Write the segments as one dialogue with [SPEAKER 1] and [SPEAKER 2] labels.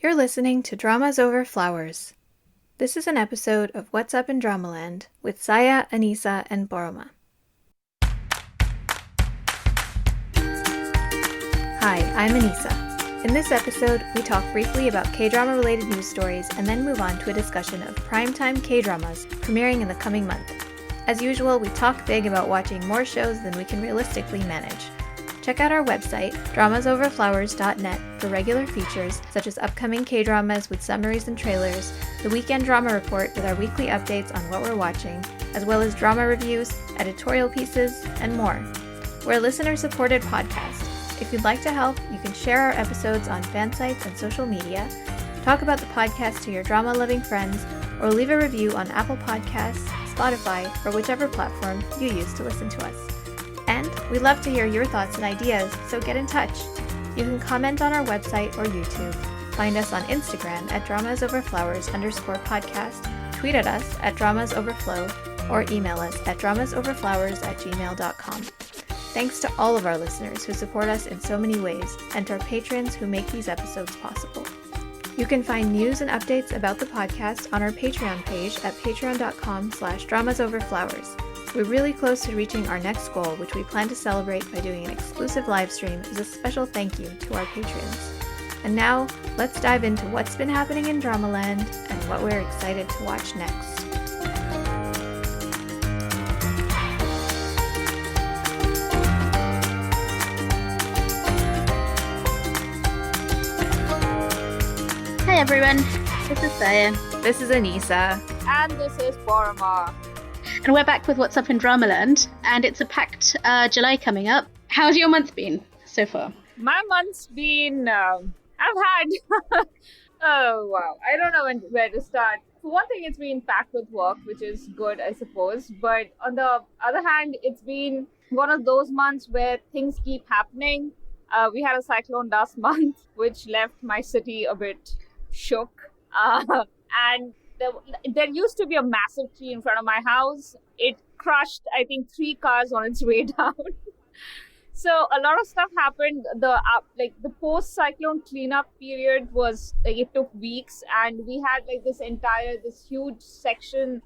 [SPEAKER 1] You're listening to Dramas Over Flowers. This is an episode of What's Up in Dramaland with Saya, Anissa, and Boroma. Hi, I'm Anissa. In this episode, we talk briefly about K-drama related news stories and then move on to a discussion of primetime K-dramas premiering in the coming month. As usual, we talk big about watching more shows than we can realistically manage. Check out our website, dramasoverflowers.net, for regular features such as upcoming K-dramas with summaries and trailers, the Weekend Drama Report with our weekly updates on what we're watching, as well as drama reviews, editorial pieces, and more. We're a listener-supported podcast. If you'd like to help, you can share our episodes on fan sites and social media, talk about the podcast to your drama-loving friends, or leave a review on Apple Podcasts, Spotify, or whichever platform you use to listen to us. And we'd love to hear your thoughts and ideas, so get in touch. You can comment on our website or YouTube, find us on Instagram at dramasoverflowers_podcast, tweet at us at dramasoverflow, or email us at dramasoverflowers@gmail.com. Thanks to all of our listeners who support us in so many ways, and to our patrons who make these episodes possible. You can find news and updates about the podcast on our Patreon page at patreon.com/dramasoverflowers. We're really close to reaching our next goal, which we plan to celebrate by doing an exclusive live stream as a special thank you to our patrons. And now, let's dive into what's been happening in Dramaland and what we're excited to watch next.
[SPEAKER 2] Hi everyone, this is Saya.
[SPEAKER 1] This is Anissa.
[SPEAKER 3] And this is Boroma.
[SPEAKER 2] And we're back with What's Up in Dramaland, and it's a packed July coming up. How's your month been so far?
[SPEAKER 3] My month's been, I've had, oh wow, I don't know where to start. For one thing, it's been packed with work, which is good, I suppose. But on the other hand, it's been one of those months where things keep happening. We had a cyclone last month, which left my city a bit shook. And there used to be a massive tree in front of my house. It crushed, I think, 3 cars on its way down. So a lot of stuff happened. The post-cyclone cleanup period was it took weeks, and we had this huge section,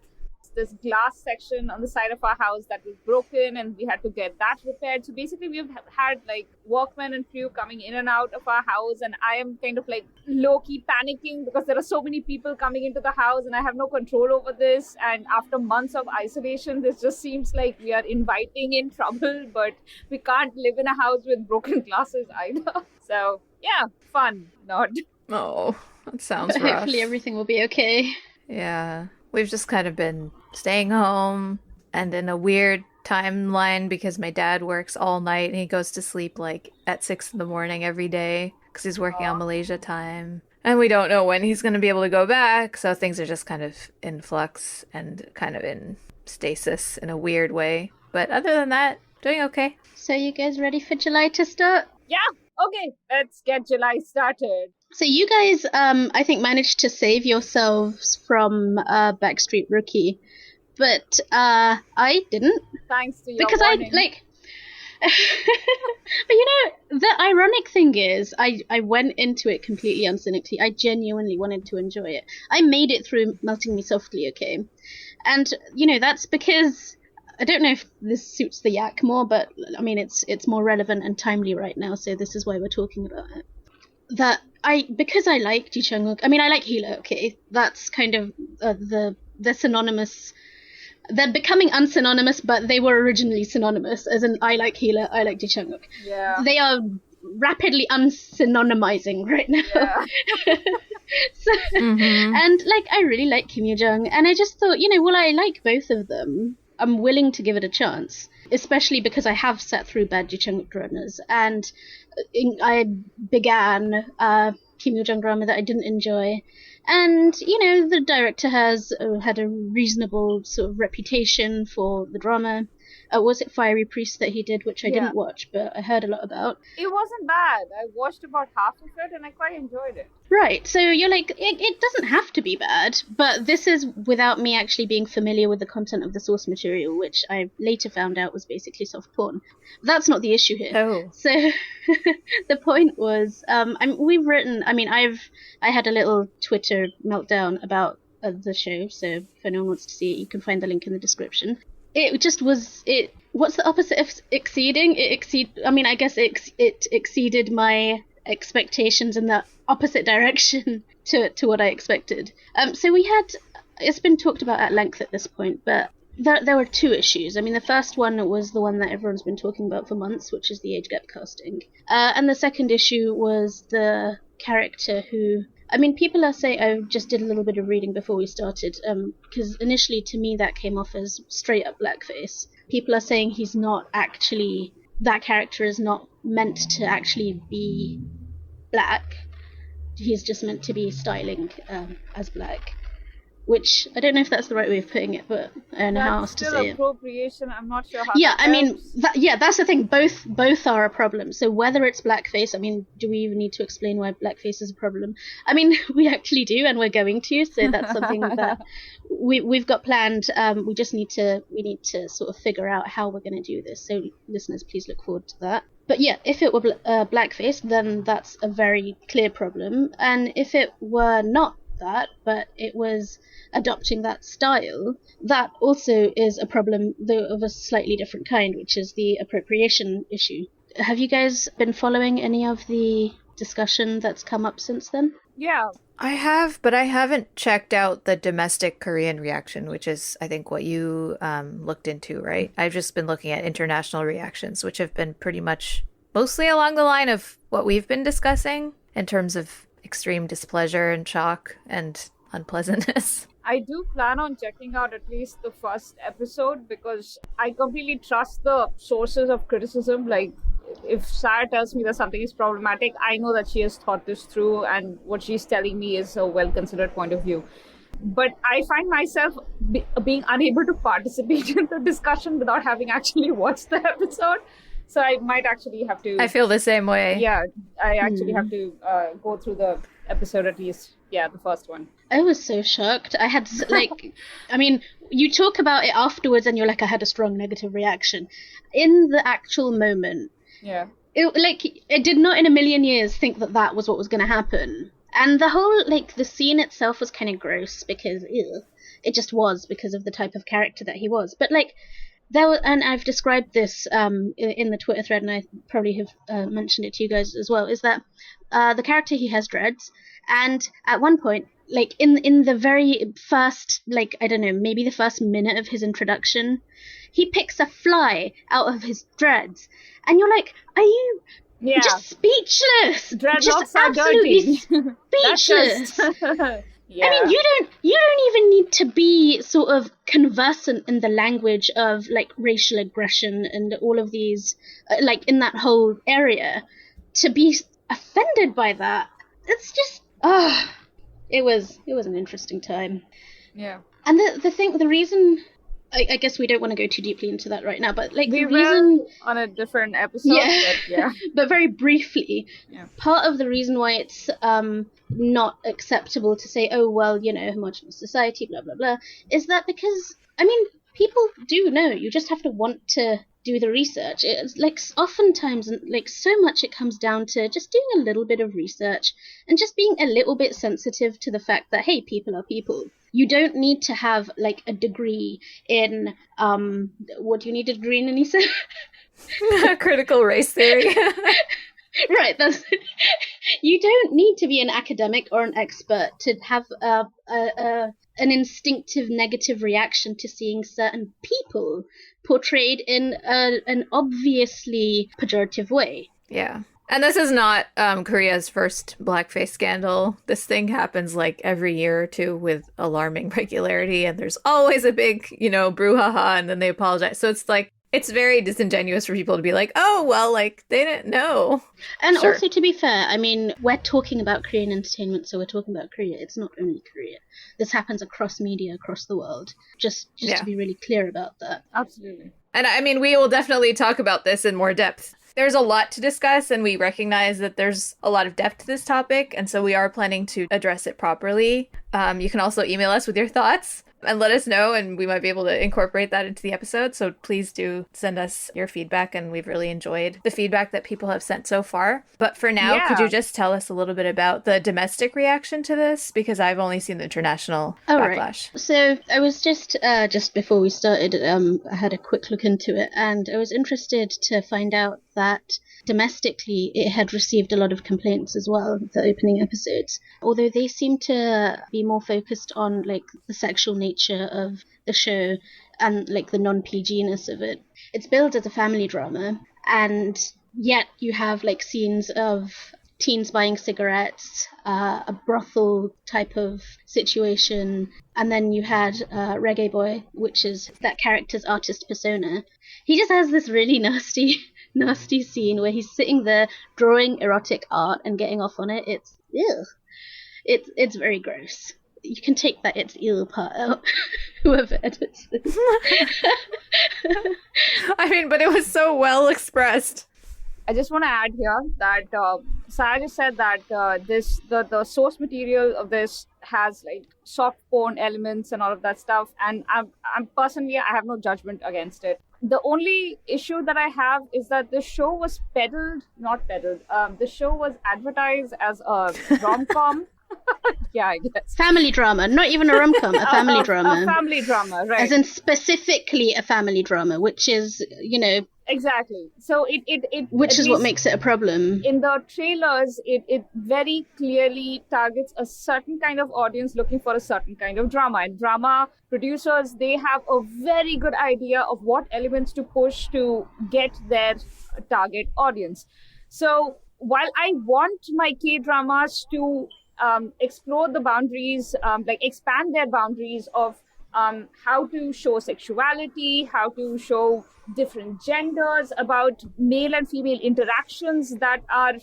[SPEAKER 3] this glass section on the side of our house that was broken, and we had to get that repaired. So basically we've had workmen and crew coming in and out of our house, and I am kind of low-key panicking because there are so many people coming into the house and I have no control over this. And after months of isolation, this just seems like we are inviting in trouble, but we can't live in a house with broken glasses either. So yeah, fun, not.
[SPEAKER 1] Oh, that sounds rough.
[SPEAKER 2] Hopefully everything will be okay.
[SPEAKER 1] Yeah. We've just kind of been staying home and in a weird timeline because my dad works all night and he goes to sleep at 6 a.m. every day because he's working on Malaysia time. And we don't know when he's going to be able to go back. So things are just kind of in flux and kind of in stasis in a weird way. But other than that, doing okay.
[SPEAKER 2] So you guys ready for July to start?
[SPEAKER 3] Yeah, okay, let's get July started.
[SPEAKER 2] So you guys, I think, managed to save yourselves from Backstreet Rookie, but I didn't.
[SPEAKER 3] Thanks to your
[SPEAKER 2] because
[SPEAKER 3] warning.
[SPEAKER 2] But the ironic thing is, I went into it completely uncynically. I genuinely wanted to enjoy it. I made it through Melting Me Softly, okay? And, that's because, I don't know if this suits the yak more, but, I mean, it's more relevant and timely right now, so this is why we're talking about it. Because I like Ji Chang-wook, I mean, I like Healer, okay? That's kind of they're synonymous. They're becoming unsynonymous, but they were originally synonymous, as in I like Healer, I like Ji Chang-wook.
[SPEAKER 3] Yeah.
[SPEAKER 2] They are rapidly unsynonymizing right now.
[SPEAKER 3] Yeah.
[SPEAKER 2] And, I really like Kim Yoo-jung, and I just thought, while I like both of them, I'm willing to give it a chance, especially because I have sat through bad Ji Chang-wook dramas, and I began Kim Yoo-jung drama that I didn't enjoy. And, the director has had a reasonable sort of reputation for the drama. Was it Fiery Priest that he did, which I didn't watch, but I heard a lot about.
[SPEAKER 3] It wasn't bad. I watched about half of it and I quite enjoyed it.
[SPEAKER 2] Right, so you're like, it doesn't have to be bad, but this is without me actually being familiar with the content of the source material, which I later found out was basically soft porn. That's not the issue here.
[SPEAKER 1] Oh.
[SPEAKER 2] So the point was, I had a little Twitter meltdown about the show, so if anyone wants to see it, you can find the link in the description. It just was, what's the opposite of exceeding? I guess it exceeded my expectations in the opposite direction to what I expected. So it's been talked about at length at this point, but there were two issues. I mean, the first one was the one that everyone's been talking about for months, which is the age gap casting. And the second issue was the character who... I mean, people are saying... I just did a little bit of reading before we started, because initially to me that came off as straight up blackface. People are saying he's not actually... That character is not meant to actually be black. He's just meant to be styling as black. Which, I don't know if that's the right way of putting it, but I don't know how else to say it.
[SPEAKER 3] That's still appropriation. I'm not sure how
[SPEAKER 2] Yeah,
[SPEAKER 3] that helps.
[SPEAKER 2] That's the thing. Both are a problem. So whether it's blackface, I mean, do we even need to explain why blackface is a problem? I mean, we actually do, and we're going to. So that's something that we've got planned. We need to sort of figure out how we're going to do this. So listeners, please look forward to that. But yeah, if it were blackface, then that's a very clear problem. And if it were not that, but it was adopting that style, that also is a problem, though of a slightly different kind, which is the appropriation issue. Have you guys been following any of the discussion that's come up since then?
[SPEAKER 3] Yeah.
[SPEAKER 1] I have, but I haven't checked out the domestic Korean reaction, which is, I think, what you looked into, right? I've just been looking at international reactions, which have been pretty much mostly along the line of what we've been discussing in terms of extreme displeasure and shock and unpleasantness.
[SPEAKER 3] I do plan on checking out at least the first episode because I completely trust the sources of criticism. Like, if Sarah tells me that something is problematic, I know that she has thought this through and what she's telling me is a well-considered point of view. But I find myself being unable to participate in the discussion without having actually watched the episode. So I might actually have to...
[SPEAKER 1] I feel the same way.
[SPEAKER 3] Yeah, I actually have to go through the episode at least. Yeah, the first one.
[SPEAKER 2] I was so shocked. I had, I mean, you talk about it afterwards and you're like, I had a strong negative reaction. In the actual moment,
[SPEAKER 3] yeah,
[SPEAKER 2] it did not in a million years think that was what was going to happen. And the whole, the scene itself was kind of gross because, it just was because of the type of character that he was. But, and I've described this in the Twitter thread, and I probably have mentioned it to you guys as well, is that the character, he has dreads, and at one point, in the very first, I don't know, maybe the first minute of his introduction, he picks a fly out of his dreads, and you're like, are you just speechless?
[SPEAKER 3] Dreadlocks are dirty.
[SPEAKER 2] Speechless.
[SPEAKER 3] Yeah.
[SPEAKER 2] I mean, you don't even need to be sort of conversant in the language of racial aggression and all of these, in that whole area, to be offended by that. It's just, it was an interesting time.
[SPEAKER 3] Yeah.
[SPEAKER 2] And the reason, I guess we don't want to go too deeply into that right now, but
[SPEAKER 3] we
[SPEAKER 2] the reason
[SPEAKER 3] will on a different episode.
[SPEAKER 2] Yeah. But very briefly, part of the reason why it's not acceptable to say, oh well, homogenous society, blah blah blah, is that because people do know. You just have to want to do the research. It's oftentimes, so much, it comes down to just doing a little bit of research and just being a little bit sensitive to the fact that, hey, people are people. You don't need to have a degree in what do you need a degree in, Anissa?
[SPEAKER 1] Critical race theory.
[SPEAKER 2] Right, you don't need to be an academic or an expert to have an instinctive negative reaction to seeing certain people portrayed in an obviously pejorative way.
[SPEAKER 1] Yeah. And this is not Korea's first blackface scandal. This thing happens every year or two with alarming regularity, and there's always a big, brouhaha, and then they apologize. So it's very disingenuous for people to be like, oh, well, they didn't know.
[SPEAKER 2] And also, to be fair, we're talking about Korean entertainment, so we're talking about Korea. It's not only Korea. This happens across media, across the world. Just to be really clear about that.
[SPEAKER 3] Absolutely.
[SPEAKER 1] And I mean, we will definitely talk about this in more depth. There's a lot to discuss, and we recognize that there's a lot of depth to this topic, and so we are planning to address it properly. You can also email us with your thoughts and let us know, and we might be able to incorporate that into the episode. So please do send us your feedback, and we've really enjoyed the feedback that people have sent so far. But for now, could you just tell us a little bit about the domestic reaction to this? Because I've only seen the international backlash.
[SPEAKER 2] Right. So I was just before we started, I had a quick look into it, and I was interested to find out that domestically it had received a lot of complaints as well, the opening episodes, although they seem to be more focused on like the sexual nature of the show and like the non-PG-ness of it. It's billed as a family drama, and yet you have like scenes of teens buying cigarettes, a brothel type of situation, and then you had Reggae Boy, which is that character's artist persona. He just has this really nasty scene where he's sitting there drawing erotic art and getting off on it. It's ew. It's very gross. You can take that it's ill part out, whoever edits this.
[SPEAKER 1] I mean, but it was so well expressed.
[SPEAKER 3] I just want to add here that Sarah just said that the source material of this has like soft porn elements and all of that stuff, and I'm personally, I have no judgment against it. The only issue that I have is that the show was the show was advertised as a rom-com. Yeah, I guess.
[SPEAKER 2] Family drama, not even a rom-com, a family drama.
[SPEAKER 3] A family drama, right.
[SPEAKER 2] As in specifically a family drama, which is, you know...
[SPEAKER 3] Exactly. So it
[SPEAKER 2] which is what makes it a problem.
[SPEAKER 3] In the trailers, it very clearly targets a certain kind of audience looking for a certain kind of drama. And drama producers, they have a very good idea of what elements to push to get their target audience. So while I want my K-dramas to explore the boundaries, expand their boundaries of how to show sexuality, how to show different genders, about male and female interactions that are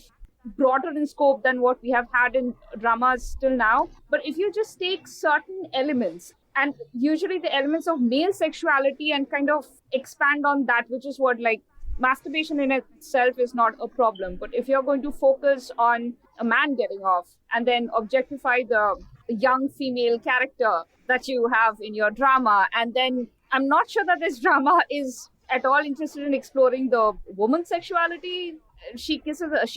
[SPEAKER 3] broader in scope than what we have had in dramas till now. But if you just take certain elements, and usually the elements of male sexuality, and kind of expand on that, which is what, like, masturbation in itself is not a problem. But if you're going to focus on a man getting off and then objectify the young female character that you have in your drama, and then I'm not sure that this drama is at all interested in exploring the woman's sexuality. She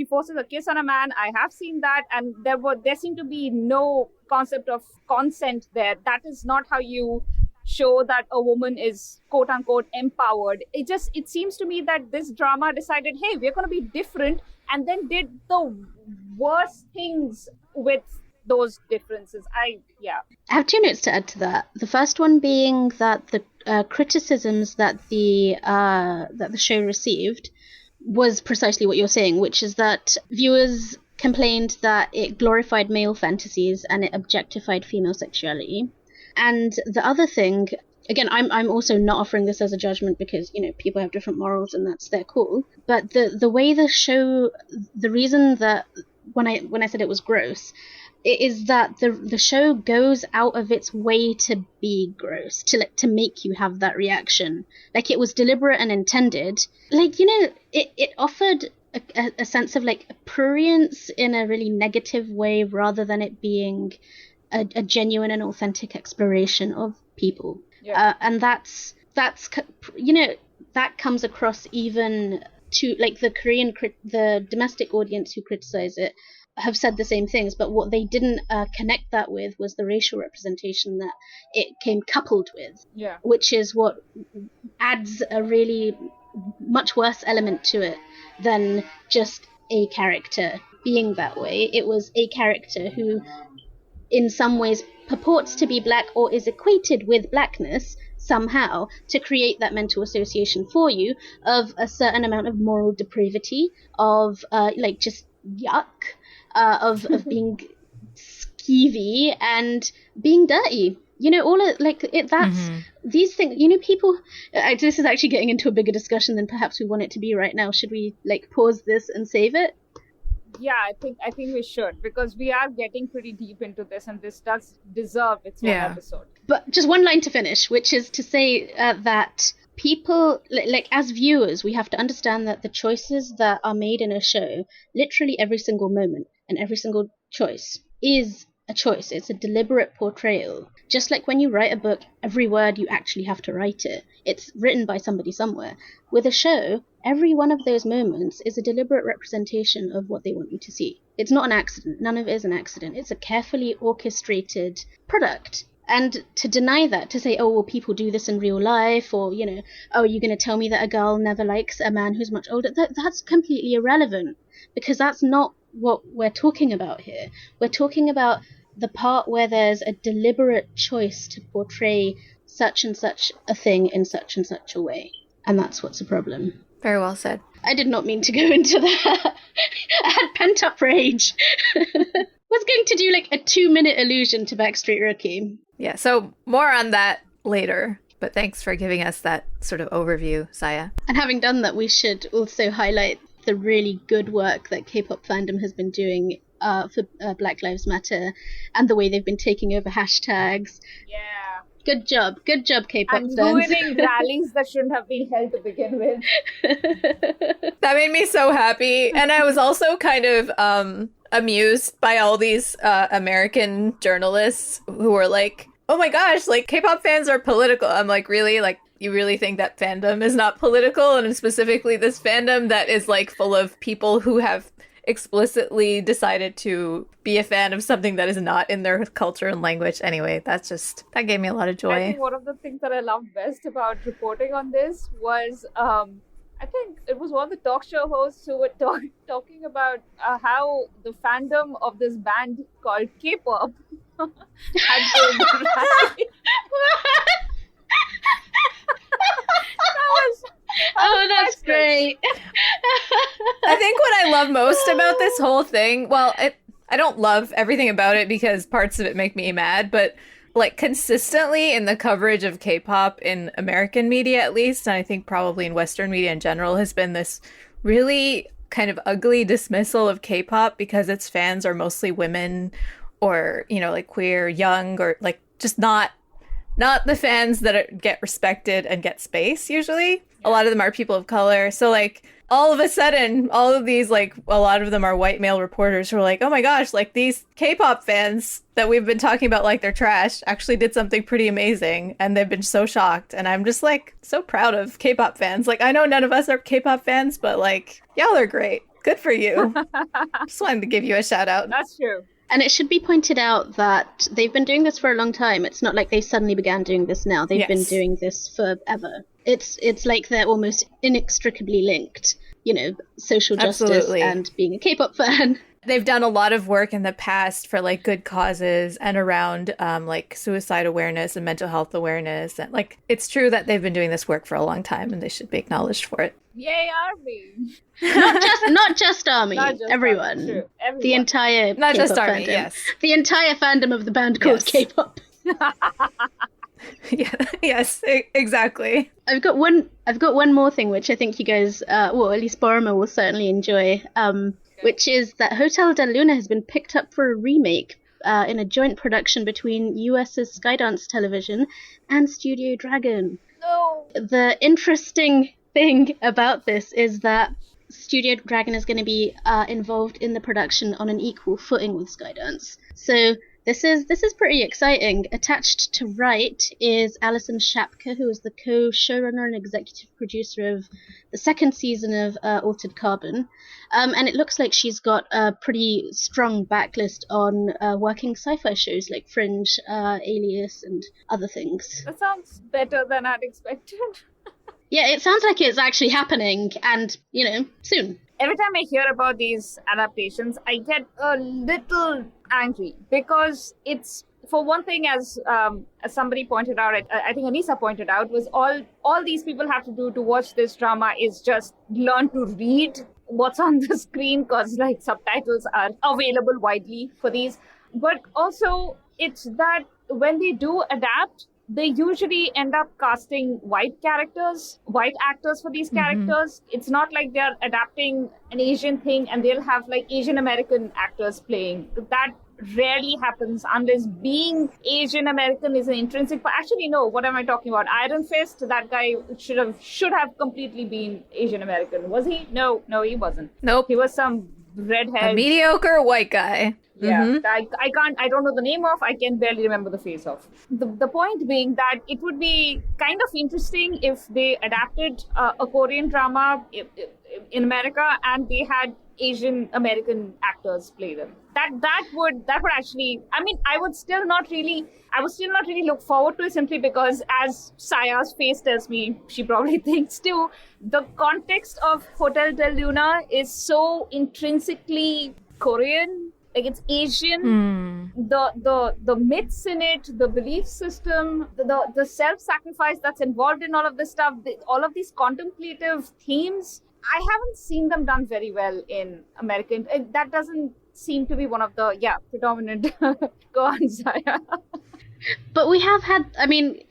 [SPEAKER 3] forces a kiss on a man. I have seen that, and there seemed to be no concept of consent there. That is not how you show that a woman is quote unquote empowered. It seems to me that this drama decided, hey, we're going to be different, and then did the worst things with those differences. I
[SPEAKER 2] have two notes to add to that. The first one being that the criticisms that the show received was precisely what you're saying, which is that viewers complained that it glorified male fantasies and it objectified female sexuality. And the other thing, again, I'm also not offering this as a judgment because, you know, people have different morals and that's their call. But the way the show, the reason that when I said it was gross, it is that the show goes out of its way to be gross, to make you have that reaction. Like, it was deliberate and intended. Like, you know, it offered a sense of like prurience in a really negative way, rather than it being a genuine and authentic exploration of people.
[SPEAKER 3] Yeah.
[SPEAKER 2] And that's you know, that comes across even to like the domestic audience who criticize it have said the same things, but what they didn't connect that with was the racial representation that it came coupled with, which is what adds a really much worse element to it than just a character being that way. It was a character who in some ways purports to be black or is equated with blackness somehow, to create that mental association for you of a certain amount of moral depravity, of like just yuck, of being skeevy and being dirty. You know, all of like it. That's these things. You know, people. This is actually getting into a bigger discussion than perhaps we want it to be right now. Should we like pause this and save it?
[SPEAKER 3] Yeah, I think we should, because we are getting pretty deep into this, and this does deserve its own episode.
[SPEAKER 2] But just one line to finish, which is to say that people, like as viewers, we have to understand that the choices that are made in a show, literally every single moment and every single choice is a choice. It's a deliberate portrayal. Just like when you write a book, every word you actually have to write it. It's written by somebody somewhere. With a show, every one of those moments is a deliberate representation of what they want you to see. It's not an accident. None of it is an accident. It's a carefully orchestrated product. And to deny that, to say, oh, well, people do this in real life, or, you know, oh, you're going to tell me that a girl never likes a man who's much older, that's completely irrelevant, because that's not what we're talking about here. We're talking about the part where there's a deliberate choice to portray such and such a thing in such and such a way. And that's what's a problem.
[SPEAKER 1] Very well said.
[SPEAKER 2] I did not mean to go into that. I had pent-up rage. Was going to do like a 2-minute allusion to Backstreet Rookie.
[SPEAKER 1] Yeah, so more on that later. But thanks for giving us that sort of overview, Saya.
[SPEAKER 2] And having done that, we should also highlight the really good work that K-pop fandom has been doing for Black Lives Matter, and the way they've been taking over hashtags.
[SPEAKER 3] Yeah.
[SPEAKER 2] Good job, K-pop
[SPEAKER 3] and
[SPEAKER 2] fans.
[SPEAKER 3] ruining rallies that shouldn't have been held to begin with.
[SPEAKER 1] That made me so happy. And I was also kind of amused by all these American journalists who were like, oh my gosh, like K-pop fans are political. I'm like, really? Like, you really think that fandom is not political? And specifically this fandom that is like full of people who have explicitly decided to be a fan of something that is not in their culture and language. Anyway, that gave me a lot of joy.
[SPEAKER 3] I think one of the things that I loved best about reporting on this was, I think it was one of the talk show hosts who were talking about how the fandom of this band called Kpop had been
[SPEAKER 2] Oh, that's great.
[SPEAKER 1] I think what I love most about this whole thing, well, I don't love everything about it because parts of it make me mad, but like consistently in the coverage of K-pop in American media, at least, and I think probably in Western media in general, has been this really kind of ugly dismissal of K-pop because its fans are mostly women or, you know, like queer, young, or like just not the fans that get respected and get space usually. A lot of them are people of color. So like all of a sudden, all of these, like a lot of them are white male reporters who are like, oh my gosh, like these K-pop fans that we've been talking about like they're trash actually did something pretty amazing. And they've been so shocked. And I'm just like so proud of K-pop fans. Like I know none of us are K-pop fans, but like y'all are great. Good for you. Just wanted to give you a shout out.
[SPEAKER 3] That's true.
[SPEAKER 2] And it should be pointed out that they've been doing this for a long time. It's not like they suddenly began doing this now. They've been doing this forever. It's like they're almost inextricably linked, you know, social justice and being a K-pop fan.
[SPEAKER 1] They've done a lot of work in the past for like good causes and around like suicide awareness and mental health awareness. And like, it's true that they've been doing this work for a long time and they should be acknowledged for it.
[SPEAKER 3] Yay, ARMY!
[SPEAKER 2] not just ARMY, everyone.
[SPEAKER 3] Everyone.
[SPEAKER 2] The entire
[SPEAKER 1] not
[SPEAKER 2] K-pop
[SPEAKER 1] just ARMY,
[SPEAKER 2] fandom.
[SPEAKER 1] Yes.
[SPEAKER 2] The entire fandom of the band called K-pop.
[SPEAKER 1] Yeah, yes, exactly.
[SPEAKER 2] I've got one more thing which I think you guys, well, at least Borma will certainly enjoy, which is that Hotel del Luna has been picked up for a remake in a joint production between US's Skydance Television and Studio Dragon.
[SPEAKER 3] No.
[SPEAKER 2] The interesting thing about this is that Studio Dragon is going to be involved in the production on an equal footing with Skydance. So this is pretty exciting. Attached to write is Alison Shapka, who is the co-showrunner and executive producer of the second season of Altered Carbon. And it looks like she's got a pretty strong backlist on working sci-fi shows like Fringe, Alias, and other things.
[SPEAKER 3] That sounds better than I'd expected.
[SPEAKER 2] Yeah, it sounds like it's actually happening, and, you know, soon.
[SPEAKER 3] Every time I hear about these adaptations, I get a little angry because it's, for one thing, as somebody pointed out, I think Anissa pointed out, was all these people have to do to watch this drama is just learn to read what's on the screen, because like subtitles are available widely for these. But also, it's that when they do adapt, they usually end up casting white actors for these characters. It's not like they're adapting an Asian thing and they'll have like Asian American actors playing. That rarely happens unless being Asian American is an intrinsic. But actually, no. What am I talking about? Iron Fist. That guy should have completely been Asian American. Was he? No, he wasn't.
[SPEAKER 1] Nope.
[SPEAKER 3] He was some redhead,
[SPEAKER 1] a mediocre white guy.
[SPEAKER 3] Yeah,
[SPEAKER 1] Mhm.
[SPEAKER 3] I don't know the name of, I can barely remember the face of. The point being that it would be kind of interesting if they adapted a Korean drama in America and they had Asian American actors play them. That would actually, I mean, I would still not really look forward to it, simply because, as Saya's face tells me, she probably thinks too, the context of Hotel Del Luna is so intrinsically Korean. Like, it's Asian. The myths in it, the belief system, the self-sacrifice that's involved in all of this stuff, all of these contemplative themes, I haven't seen them done very well in American. That doesn't seem to be one of the predominant. Go on, Saya.
[SPEAKER 2] But we have had, I mean,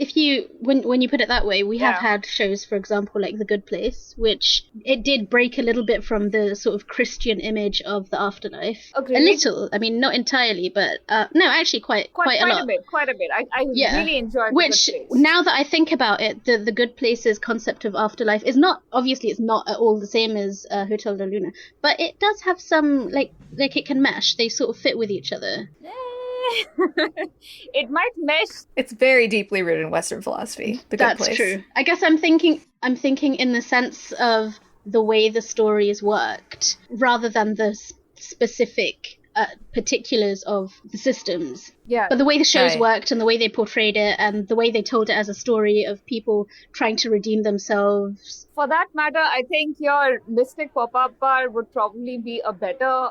[SPEAKER 2] when you put it that way, we have had shows, for example, like The Good Place, which it did break a little bit from the sort of Christian image of the afterlife.
[SPEAKER 3] Agreed.
[SPEAKER 2] A little. I mean, not entirely, but no, actually quite a lot.
[SPEAKER 3] Quite a bit. I really enjoyed
[SPEAKER 2] Which,
[SPEAKER 3] The Good Place.
[SPEAKER 2] Now that I think about it, the Good Place's concept of afterlife is not, obviously it's not at all the same as Hotel de Luna, but it does have some, like it can mesh. They sort of fit with each other.
[SPEAKER 3] It might mesh.
[SPEAKER 1] It's very deeply rooted in Western philosophy. The Good Place.
[SPEAKER 2] That's true. I guess I'm thinking in the sense of the way the story is worked, rather than the specific particulars of the systems.
[SPEAKER 3] Yeah.
[SPEAKER 2] But the way the shows
[SPEAKER 1] Right.
[SPEAKER 2] worked and the way they portrayed it and the way they told it as a story of people trying to redeem themselves.
[SPEAKER 3] For that matter, I think your Mystic Pop-Up Bar would probably be a better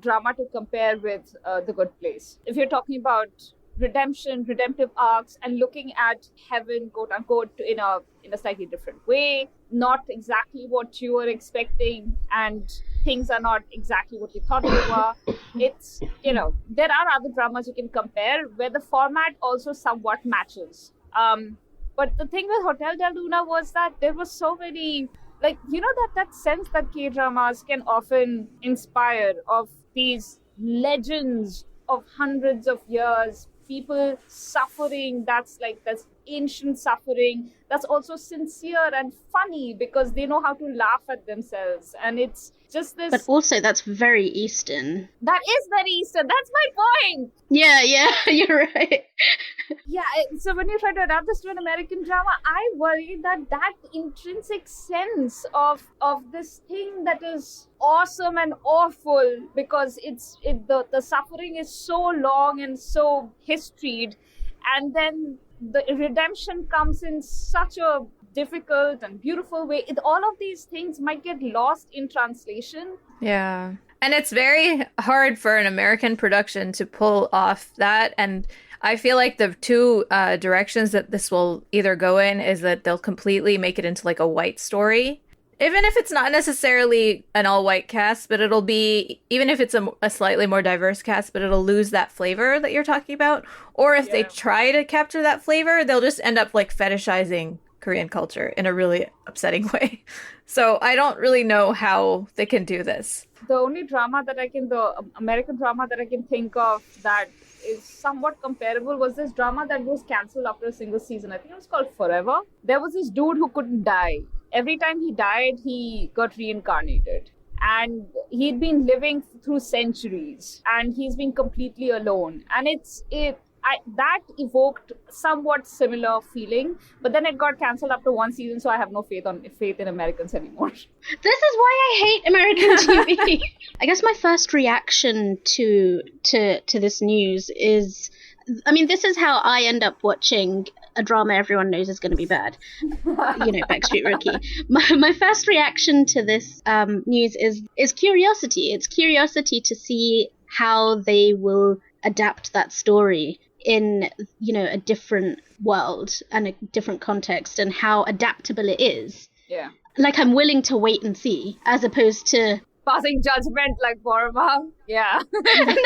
[SPEAKER 3] drama to compare with The Good Place. If you're talking about redemptive arcs, and looking at heaven, quote unquote, in a slightly different way, not exactly what you were expecting, and things are not exactly what you thought they were. It's, there are other dramas you can compare where the format also somewhat matches. But the thing with Hotel Del Luna was that there was so many, that sense that K-dramas can often inspire, of these legends of hundreds of years, people suffering, that's ancient suffering, that's also sincere and funny because they know how to laugh at themselves. And it's just this...
[SPEAKER 2] But also, that's very Eastern.
[SPEAKER 3] That is very Eastern. That's my point.
[SPEAKER 2] Yeah, you're right.
[SPEAKER 3] Yeah, so when you try to adapt this to an American drama, I worry that intrinsic sense of this thing that is awesome and awful, because the suffering is so long and so historied, and then the redemption comes in such a difficult and beautiful way. All of these things might get lost in translation.
[SPEAKER 1] Yeah. And it's very hard for an American production to pull off that. And I feel like the two directions that this will either go in is that they'll completely make it into like a white story. Even if it's not necessarily an all-white cast, but it'll be, even if it's a slightly more diverse cast, but it'll lose that flavor that you're talking about. Or if they try to capture that flavor, they'll just end up like fetishizing Korean culture in a really upsetting way. So I don't really know how they can do this.
[SPEAKER 3] The only the American drama that I can think of that is somewhat comparable was this drama that was cancelled after a single season. I think it was called Forever. There was this dude who couldn't die. Every time he died, he got reincarnated. And he'd been living through centuries, and he's been completely alone. And that evoked somewhat similar feeling, but then it got cancelled after one season, so I have no faith in Americans anymore.
[SPEAKER 2] This is why I hate American TV. I guess my first reaction to this news is, I mean, this is how I end up watching a drama everyone knows is going to be bad. Backstreet Rookie. My first reaction to this news is curiosity. It's curiosity to see how they will adapt that story in, a different world and a different context, and how adaptable it is.
[SPEAKER 3] Yeah.
[SPEAKER 2] Like, I'm willing to wait and see, as opposed to
[SPEAKER 3] passing judgment like Borma. Yeah.
[SPEAKER 2] no, I mean,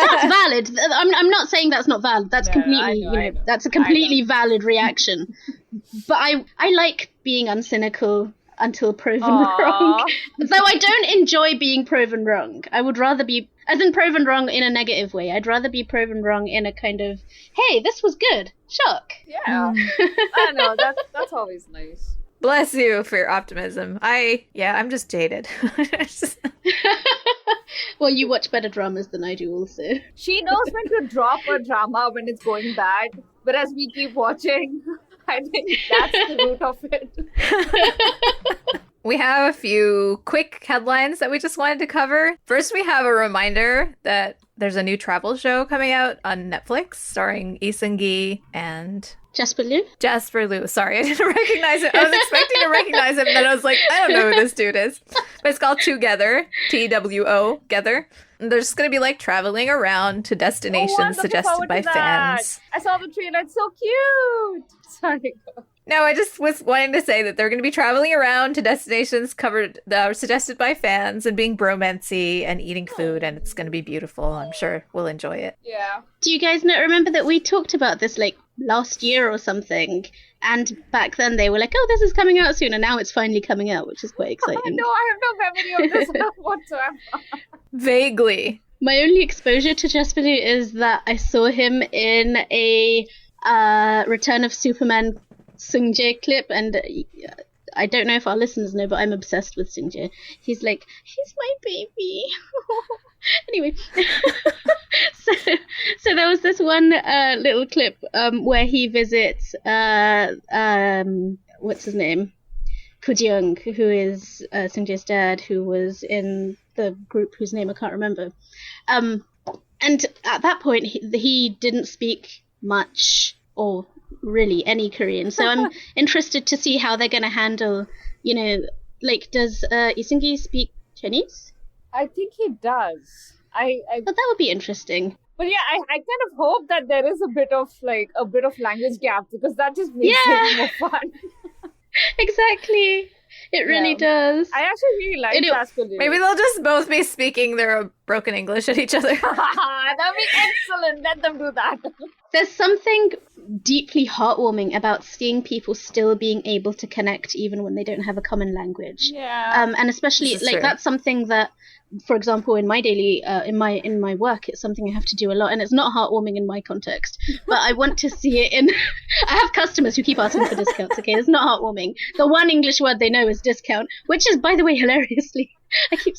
[SPEAKER 2] that's valid. I'm not saying that's not valid. That's completely,
[SPEAKER 3] I know.
[SPEAKER 2] That's a completely valid reaction. But I like being uncynical until proven wrong. Though I don't enjoy being proven wrong. I would rather be As in proven wrong in a negative way. I'd rather be proven wrong in a kind of, hey, this was good. Shock.
[SPEAKER 3] Yeah. I don't know. That's always nice.
[SPEAKER 1] Bless you for your optimism. I'm just jaded.
[SPEAKER 2] Well, you watch better dramas than I do also.
[SPEAKER 3] She knows when to drop a drama when it's going bad, but as we keep watching, I think that's the root of it.
[SPEAKER 1] We have a few quick headlines that we just wanted to cover. First, we have a reminder that there's a new travel show coming out on Netflix starring Lee Seung-gi and
[SPEAKER 2] Jasper Liu?
[SPEAKER 1] Sorry, I didn't recognize it. I was expecting to recognize him, and then I was like, I don't know who this dude is. But it's called Together, TWO, Together. And they're just going to be like traveling around to destinations suggested by fans.
[SPEAKER 3] I saw the trailer. It's so cute. Sorry.
[SPEAKER 1] No, I just was wanting to say that they're going to be traveling around to destinations covered that are suggested by fans and being bromancy and eating food, and it's going to be beautiful. I'm sure we'll enjoy it.
[SPEAKER 3] Yeah.
[SPEAKER 2] Do you guys not remember that we talked about this like last year or something? And back then they were like, oh, this is coming out soon, and now it's finally coming out, which is quite exciting.
[SPEAKER 3] No, I have no memory of this whatsoever.
[SPEAKER 1] Vaguely.
[SPEAKER 2] My only exposure to Jasper Liu is that I saw him in a Return of Superman Seung-jae clip, and I don't know if our listeners know, but I'm obsessed with Seung-jae. He's my baby. Anyway, so there was this one little clip where he visits what's his name, Koo-jeong, who is Seung-jae's dad, who was in the group whose name I can't remember. And at that point, he didn't speak much or really any Korean. So I'm interested to see how they're going to handle, does Lee Seung-gi speak Chinese?
[SPEAKER 3] I think he does.
[SPEAKER 2] But that would be interesting.
[SPEAKER 3] But yeah, I kind of hope that there is a bit of language gap, because that just makes it more fun.
[SPEAKER 2] Exactly. It really does.
[SPEAKER 3] I actually really like Jasper Liu.
[SPEAKER 1] Maybe they'll just both be speaking their broken English at each other.
[SPEAKER 3] That'd be excellent. Let them do that.
[SPEAKER 2] There's something deeply heartwarming about seeing people still being able to connect even when they don't have a common language.
[SPEAKER 3] Yeah.
[SPEAKER 2] And especially that's something that, for example, in my daily in my work, it's something I have to do a lot, and it's not heartwarming in my context. But I want to see it in. I have customers who keep asking for discounts. Okay, it's not heartwarming. The one English word they know is discount, which is, by the way, hilariously. I keep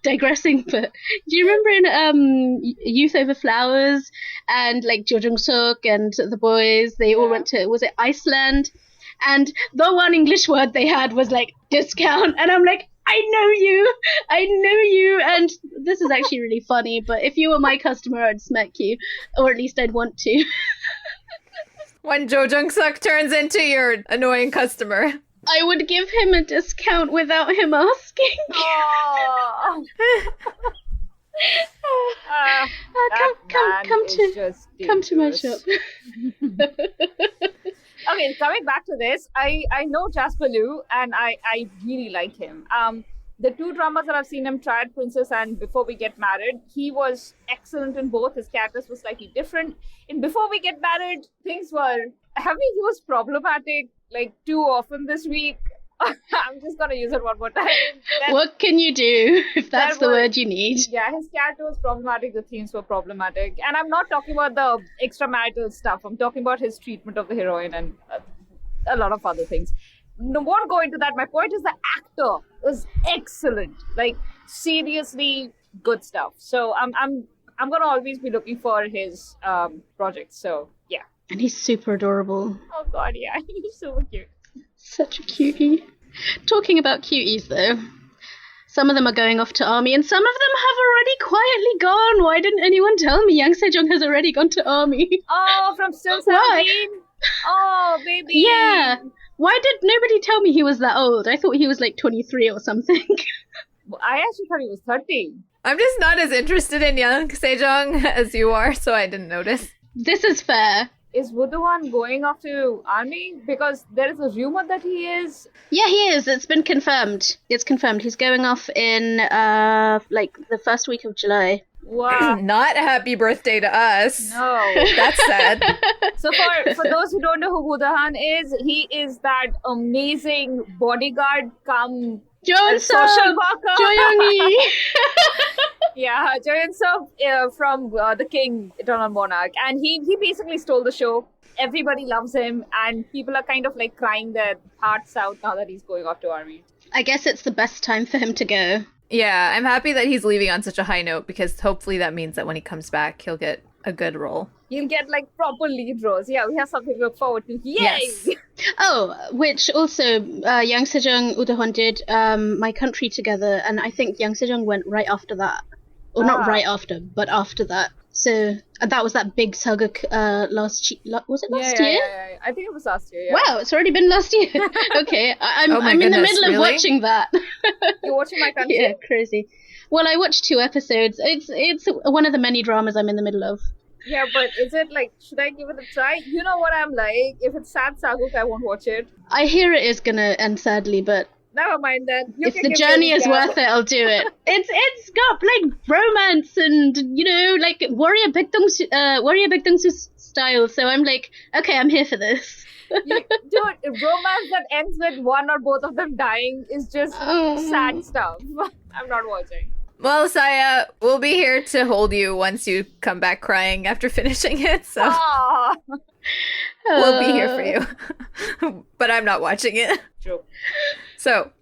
[SPEAKER 2] digressing, but do you remember in Youth Over Flowers and like Jo Jung-suk and the boys? They all went to, was it Iceland? And the one English word they had was like discount, and I'm like, I know you, and this is actually really funny, but if you were my customer, I'd smack you, or at least I'd want to.
[SPEAKER 1] When Jo Jung-suk turns into your annoying customer,
[SPEAKER 2] I would give him a discount without him asking. Come to my shop.
[SPEAKER 3] Okay, coming back to this, I know Jasper Liu, and I really like him. The two dramas that I've seen him, Triad Princess and Before We Get Married, he was excellent in both. His characters were slightly different. In Before We Get Married, things were heavy. He was problematic too often this week. I'm just going to use it one more time.
[SPEAKER 2] What can you do if that's the word you need?
[SPEAKER 3] Yeah, his character was problematic. The themes were problematic. And I'm not talking about the extramarital stuff. I'm talking about his treatment of the heroine and a lot of other things. No, won't go into that. My point is the actor was excellent. Seriously good stuff. So I'm going to always be looking for his projects. So, yeah.
[SPEAKER 2] And he's super adorable.
[SPEAKER 3] Oh, God, yeah. He's so cute.
[SPEAKER 2] Such a cutie. Talking about cuties, though, some of them are going off to army, and some of them have already quietly gone. Why didn't anyone tell me? Yang Sejong has already gone to army.
[SPEAKER 3] Oh, from Still 17? Oh, baby.
[SPEAKER 2] Yeah. Why did nobody tell me he was that old? I thought he was 23 or something.
[SPEAKER 3] I actually thought he was 13.
[SPEAKER 1] I'm just not as interested in Yang Sejong as you are, so I didn't notice.
[SPEAKER 2] This is fair.
[SPEAKER 3] Is Woodawan going off to army? Because there is a rumor that he is.
[SPEAKER 2] Yeah, he is. It's been confirmed. It's confirmed. He's going off in the first week of July.
[SPEAKER 3] Wow.
[SPEAKER 1] Not a happy birthday to us.
[SPEAKER 3] No.
[SPEAKER 1] That's sad.
[SPEAKER 3] So for those who don't know who Woodawan is, he is that amazing bodyguard come
[SPEAKER 2] Joan
[SPEAKER 3] social
[SPEAKER 2] Sub,
[SPEAKER 3] worker.
[SPEAKER 2] Joyoungi.
[SPEAKER 3] Yeah, Joan Sub from The King, Eternal Monarch. And he basically stole the show. Everybody loves him, and people are kind of like crying their hearts out now that he's going off to army.
[SPEAKER 2] I guess it's the best time for him to go.
[SPEAKER 1] Yeah, I'm happy that he's leaving on such a high note because hopefully that means that when he comes back, he'll get a good role.
[SPEAKER 3] You'll get like proper lead roles. Yeah, we have something to look forward to. Yay!
[SPEAKER 1] Yes.
[SPEAKER 2] Oh, which also Yang Sejong, Udahon did My Country Together, and I think Yang Sejong went right after that. Or not right after, but after that. So that was that big saga was it last year?
[SPEAKER 3] Yeah. I think it was last year. Yeah.
[SPEAKER 2] Wow, it's already been last year. Okay, I'm in the middle of watching that.
[SPEAKER 3] You're watching My Country?
[SPEAKER 2] Yeah, crazy. Well, I watched 2 episodes. It's one of the many dramas I'm in the middle of.
[SPEAKER 3] Yeah, but is it like, should I give it a try? You know what I'm like. If it's sad Saguk, I won't watch it.
[SPEAKER 2] I hear it is gonna end sadly, but
[SPEAKER 3] never mind then.
[SPEAKER 2] If the journey is worth it, I'll do it. It's got like romance and like warrior Baekdong's style. So I'm like, okay, I'm here for this.
[SPEAKER 3] Dude, romance that ends with one or both of them dying is just sad stuff. I'm not watching.
[SPEAKER 1] Well, Saya, we'll be here to hold you once you come back crying after finishing it. So we'll be here for you. But I'm not watching it.
[SPEAKER 3] True.
[SPEAKER 1] So,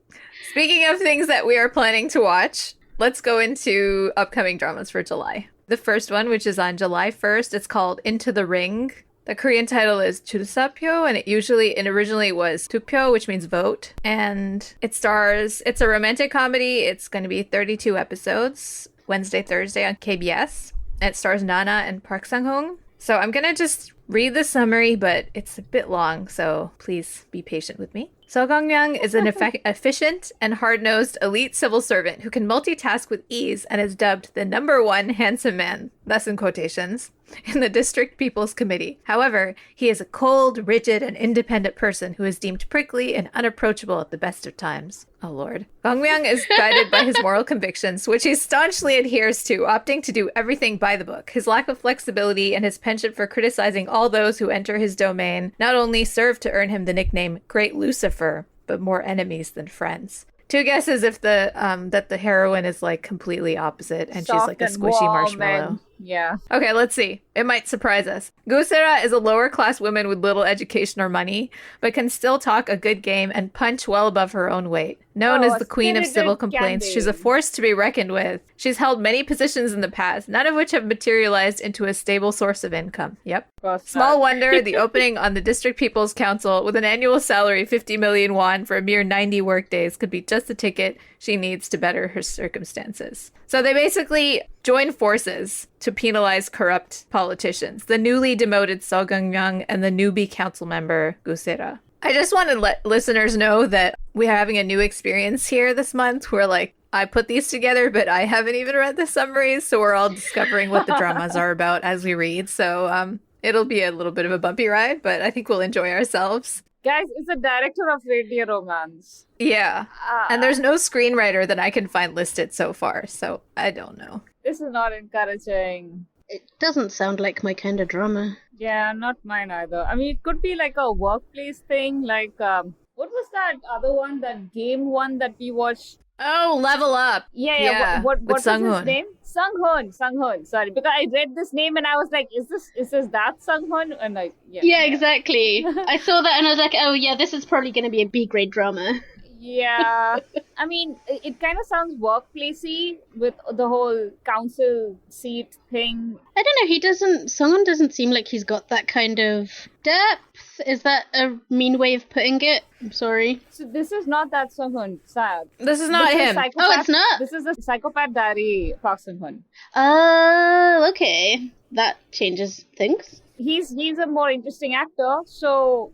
[SPEAKER 1] speaking of things that we are planning to watch, let's go into upcoming dramas for July. The first one, which is on July 1st, it's called Into the Ring. The Korean title is Chulsapyo, and it originally was Tupyo, which means vote. And it's a romantic comedy. It's going to be 32 episodes, Wednesday, Thursday on KBS. And it stars Nana and Park Sang-hong. So I'm going to just read the summary, but it's a bit long, so please be patient with me. So Gang-myung is an efficient and hard-nosed elite civil servant who can multitask with ease and is dubbed the #1 handsome man, thus in quotations, in the District People's Committee. However, he is a cold, rigid, and independent person who is deemed prickly and unapproachable at the best of times. Oh, Lord. Gang-myung is guided by his moral convictions, which he staunchly adheres to, opting to do everything by the book. His lack of flexibility and his penchant for criticizing all those who enter his domain not only serve to earn him the nickname Great Lucifer, but more enemies than friends. Two guesses if that the heroine is like completely opposite and
[SPEAKER 3] soft
[SPEAKER 1] she's like a squishy marshmallow.
[SPEAKER 3] Yeah.
[SPEAKER 1] Okay, let's see. It might surprise us. Gusera is a lower class woman with little education or money, but can still talk a good game and punch well above her own weight. Known as the queen of civil complaints, she's a force to be reckoned with. She's held many positions in the past, none of which have materialized into a stable source of income. Yep. Small wonder, the opening on the District People's Council with an annual salary of 50 million won for a mere 90 workdays could be just the ticket she needs to better her circumstances. So they basically join forces to penalize corrupt politicians, the newly demoted Seo Gang-myung and the newbie council member Gusera. I just want to let listeners know that we're having a new experience here this month where like I put these together, but I haven't even read the summaries, so we're all discovering what the dramas are about as we read. So it'll be a little bit of a bumpy ride, but I think we'll enjoy ourselves.
[SPEAKER 3] Guys, it's a director of Radio Romance.
[SPEAKER 1] Yeah. And there's no screenwriter that I can find listed so far, so I don't know.
[SPEAKER 3] This is not encouraging.
[SPEAKER 2] It doesn't sound like my kind of drama.
[SPEAKER 3] Yeah, not mine either. I mean, it could be like a workplace thing, like, what was that other one, that game one that we watched?
[SPEAKER 1] Oh, Level Up.
[SPEAKER 3] Yeah. What was his
[SPEAKER 1] Sung-hoon.
[SPEAKER 3] name? Sung-hoon. Sorry, because I read this name and I was like, is this that Sung-hoon? And like,
[SPEAKER 2] yeah, exactly. I saw that and I was like, oh yeah, this is probably going to be a B-grade drama.
[SPEAKER 3] Yeah. I mean, it kind of sounds workplacey with the whole council seat thing.
[SPEAKER 2] I don't know, Sung-hoon doesn't seem like he's got that kind of depth. Is that a mean way of putting it? I'm sorry.
[SPEAKER 3] So this is not that Sung-hoon, sad.
[SPEAKER 1] This is not him.
[SPEAKER 2] Oh, it's not?
[SPEAKER 3] This is the psychopath diary Park Sung-hoon.
[SPEAKER 2] Oh, okay. That changes things.
[SPEAKER 3] He's a more interesting actor, so...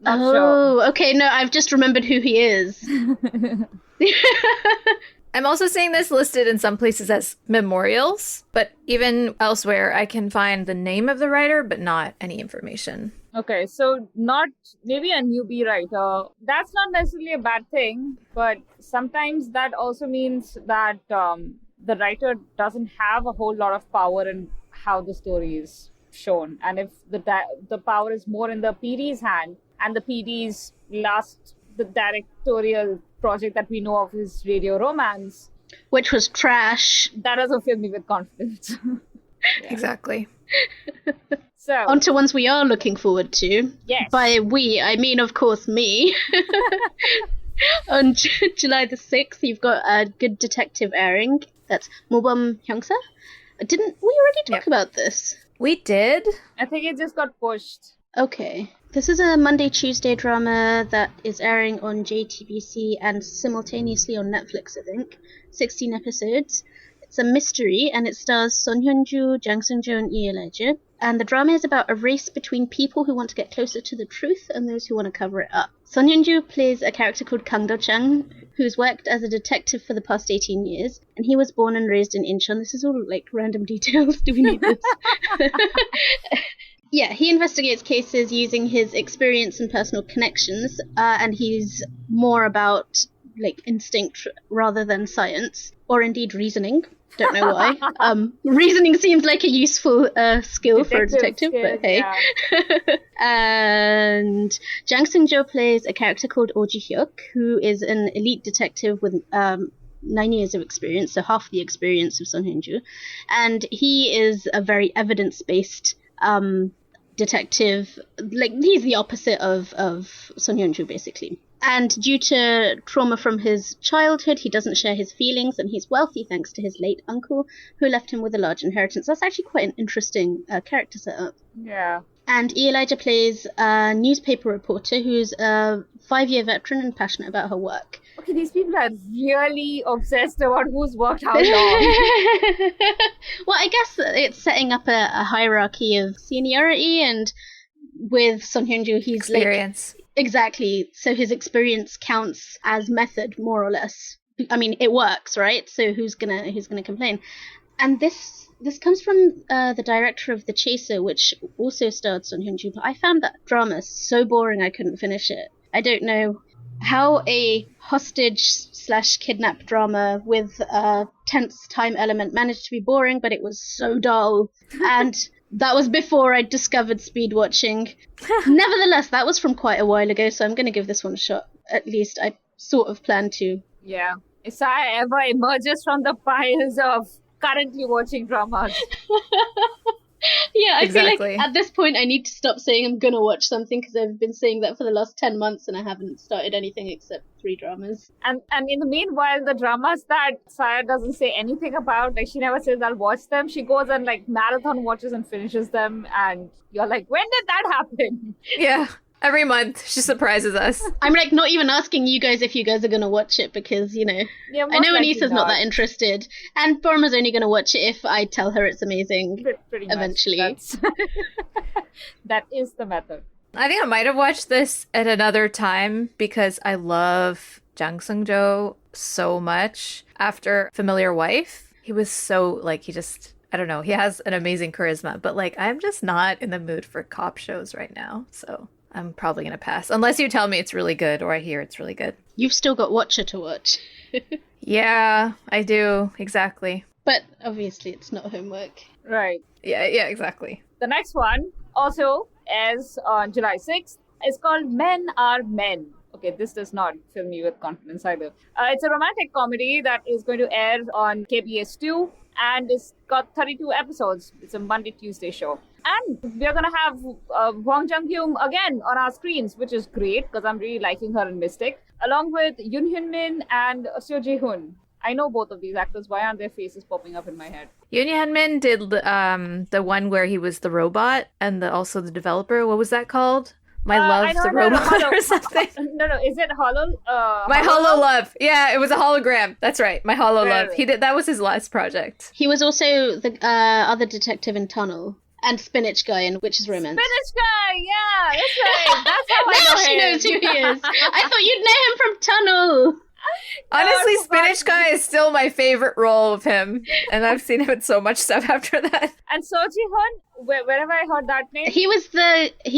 [SPEAKER 3] Not
[SPEAKER 2] oh,
[SPEAKER 3] sure.
[SPEAKER 2] Okay, no, I've just remembered who he is.
[SPEAKER 1] I'm also seeing this listed in some places as memorials, but even elsewhere I can find the name of the writer, but not any information.
[SPEAKER 3] Okay, so maybe a newbie writer. That's not necessarily a bad thing, but sometimes that also means that the writer doesn't have a whole lot of power in how the story is shown. And if the power is more in the PD's hand, and the PD's last the directorial project that we know of is Radio Romance,
[SPEAKER 2] which was trash.
[SPEAKER 3] That doesn't fill me with confidence.
[SPEAKER 1] Exactly.
[SPEAKER 3] So
[SPEAKER 2] on to ones we are looking forward to.
[SPEAKER 3] Yes.
[SPEAKER 2] By we, I mean, of course, me. On July the 6th, you've got a Good Detective airing. That's Mobam Hyungsa. Didn't we already talk about this?
[SPEAKER 1] We did.
[SPEAKER 3] I think it just got pushed.
[SPEAKER 2] Okay. This is a Monday-Tuesday drama that is airing on JTBC and simultaneously on Netflix, I think. 16 episodes. It's a mystery, and it stars Son Hyun-ju, Jang Seung-jo, and Lee Elijah. And the drama is about a race between people who want to get closer to the truth and those who want to cover it up. Son Hyun-ju plays a character called Kang Do-chang, who's worked as a detective for the past 18 years, and he was born and raised in Incheon. This is all, like, random details. Do we need this? Yeah, he investigates cases using his experience and personal connections, and he's more about, like, instinct rather than science, or indeed reasoning. Don't know why. Reasoning seems like a useful skill for a detective, but hey. Yeah. And Jang Seung-jo plays a character called Oh Ji-hyuk, who is an elite detective with 9 years of experience, so half the experience of Son Hyun-ju. And he is a very evidence-based detective. Like, he's the opposite of Son Hyun-ju, basically. And due to trauma from his childhood, he doesn't share his feelings, and he's wealthy thanks to his late uncle, who left him with a large inheritance. That's actually quite an interesting character setup.
[SPEAKER 3] Yeah.
[SPEAKER 2] And E. Elijah plays a newspaper reporter who's a 5-year veteran and passionate about her work.
[SPEAKER 3] Okay, these people are really obsessed about who's worked how long.
[SPEAKER 2] Well, I guess it's setting up a hierarchy of seniority, and with Son Hyun-ju, he's
[SPEAKER 1] experience.
[SPEAKER 2] Like, exactly. So his experience counts as method, more or less. I mean, it works, right? So who's gonna complain? And this comes from the director of The Chaser, which also starred Son Hyun-ju. But I found that drama so boring I couldn't finish it. I don't know how a hostage/kidnap drama with a tense time element managed to be boring, but it was so dull. And that was before I discovered speed watching. Nevertheless, that was from quite a while ago, so I'm going to give this one a shot. At least I sort of plan to.
[SPEAKER 3] Yeah. If Sai ever emerges from the piles of currently watching dramas.
[SPEAKER 2] Yeah, I
[SPEAKER 1] exactly.
[SPEAKER 2] feel like at this point I need to stop saying I'm going to watch something, because I've been saying that for the last 10 months and I haven't started anything except 3 dramas.
[SPEAKER 3] And in the meanwhile, the dramas that Saya doesn't say anything about, like she never says I'll watch them, she goes and like marathon watches and finishes them, and you're like, when did that happen?
[SPEAKER 1] Yeah. Every month, she surprises us.
[SPEAKER 2] I'm like not even asking you guys if you guys are going to watch it, because, you know,
[SPEAKER 3] yeah,
[SPEAKER 2] I know Eunice is not that interested. And Borma's only going to watch it if I tell her it's amazing
[SPEAKER 3] pretty
[SPEAKER 2] eventually.
[SPEAKER 3] That is the method.
[SPEAKER 1] I think I might have watched this at another time because I love Jang Seung-jo so much. After Familiar Wife, he was so, like, he just... I don't know, he has an amazing charisma, but like I'm just not in the mood for cop shows right now, so I'm probably gonna pass unless you tell me it's really good or I hear it's really good.
[SPEAKER 2] You've still got Watcher to watch.
[SPEAKER 1] Yeah, I do, exactly.
[SPEAKER 2] But obviously it's not homework.
[SPEAKER 3] Right.
[SPEAKER 1] Yeah, exactly.
[SPEAKER 3] The next one also is on July 6th. It's called Men Are Men. Okay, this does not fill me with confidence either. It's a romantic comedy that is going to air on KBS2. And it's got 32 episodes. It's a Monday-Tuesday show. And we're going to have Hwang Jung-hyun again on our screens, which is great because I'm really liking her in Mystic, along with Yoon Hyun-min and Seo Ji-hoon. I know both of these actors. Why aren't their faces popping up in my head?
[SPEAKER 1] Yoon Hyun-min did the one where he was the robot and also the developer. What was that called? My Love's the Robot or something.
[SPEAKER 3] No, is it Hollow?
[SPEAKER 1] My Hollow Love. Yeah, it was a hologram. That's right. My Hollow Love. He did. That was his last project.
[SPEAKER 2] He was also the other detective in Tunnel and Spinach Guy in Witch's Romance.
[SPEAKER 3] Spinach Guy, yeah, that's right. That's how I know
[SPEAKER 2] Now she
[SPEAKER 3] him.
[SPEAKER 2] knows who he is. I thought you'd know him from Tunnel.
[SPEAKER 1] Honestly, Spinach Guy is still my favorite role of him, and I've seen him in so much stuff after that.
[SPEAKER 3] And Seo Ji-hoon, wherever I heard that name,
[SPEAKER 2] he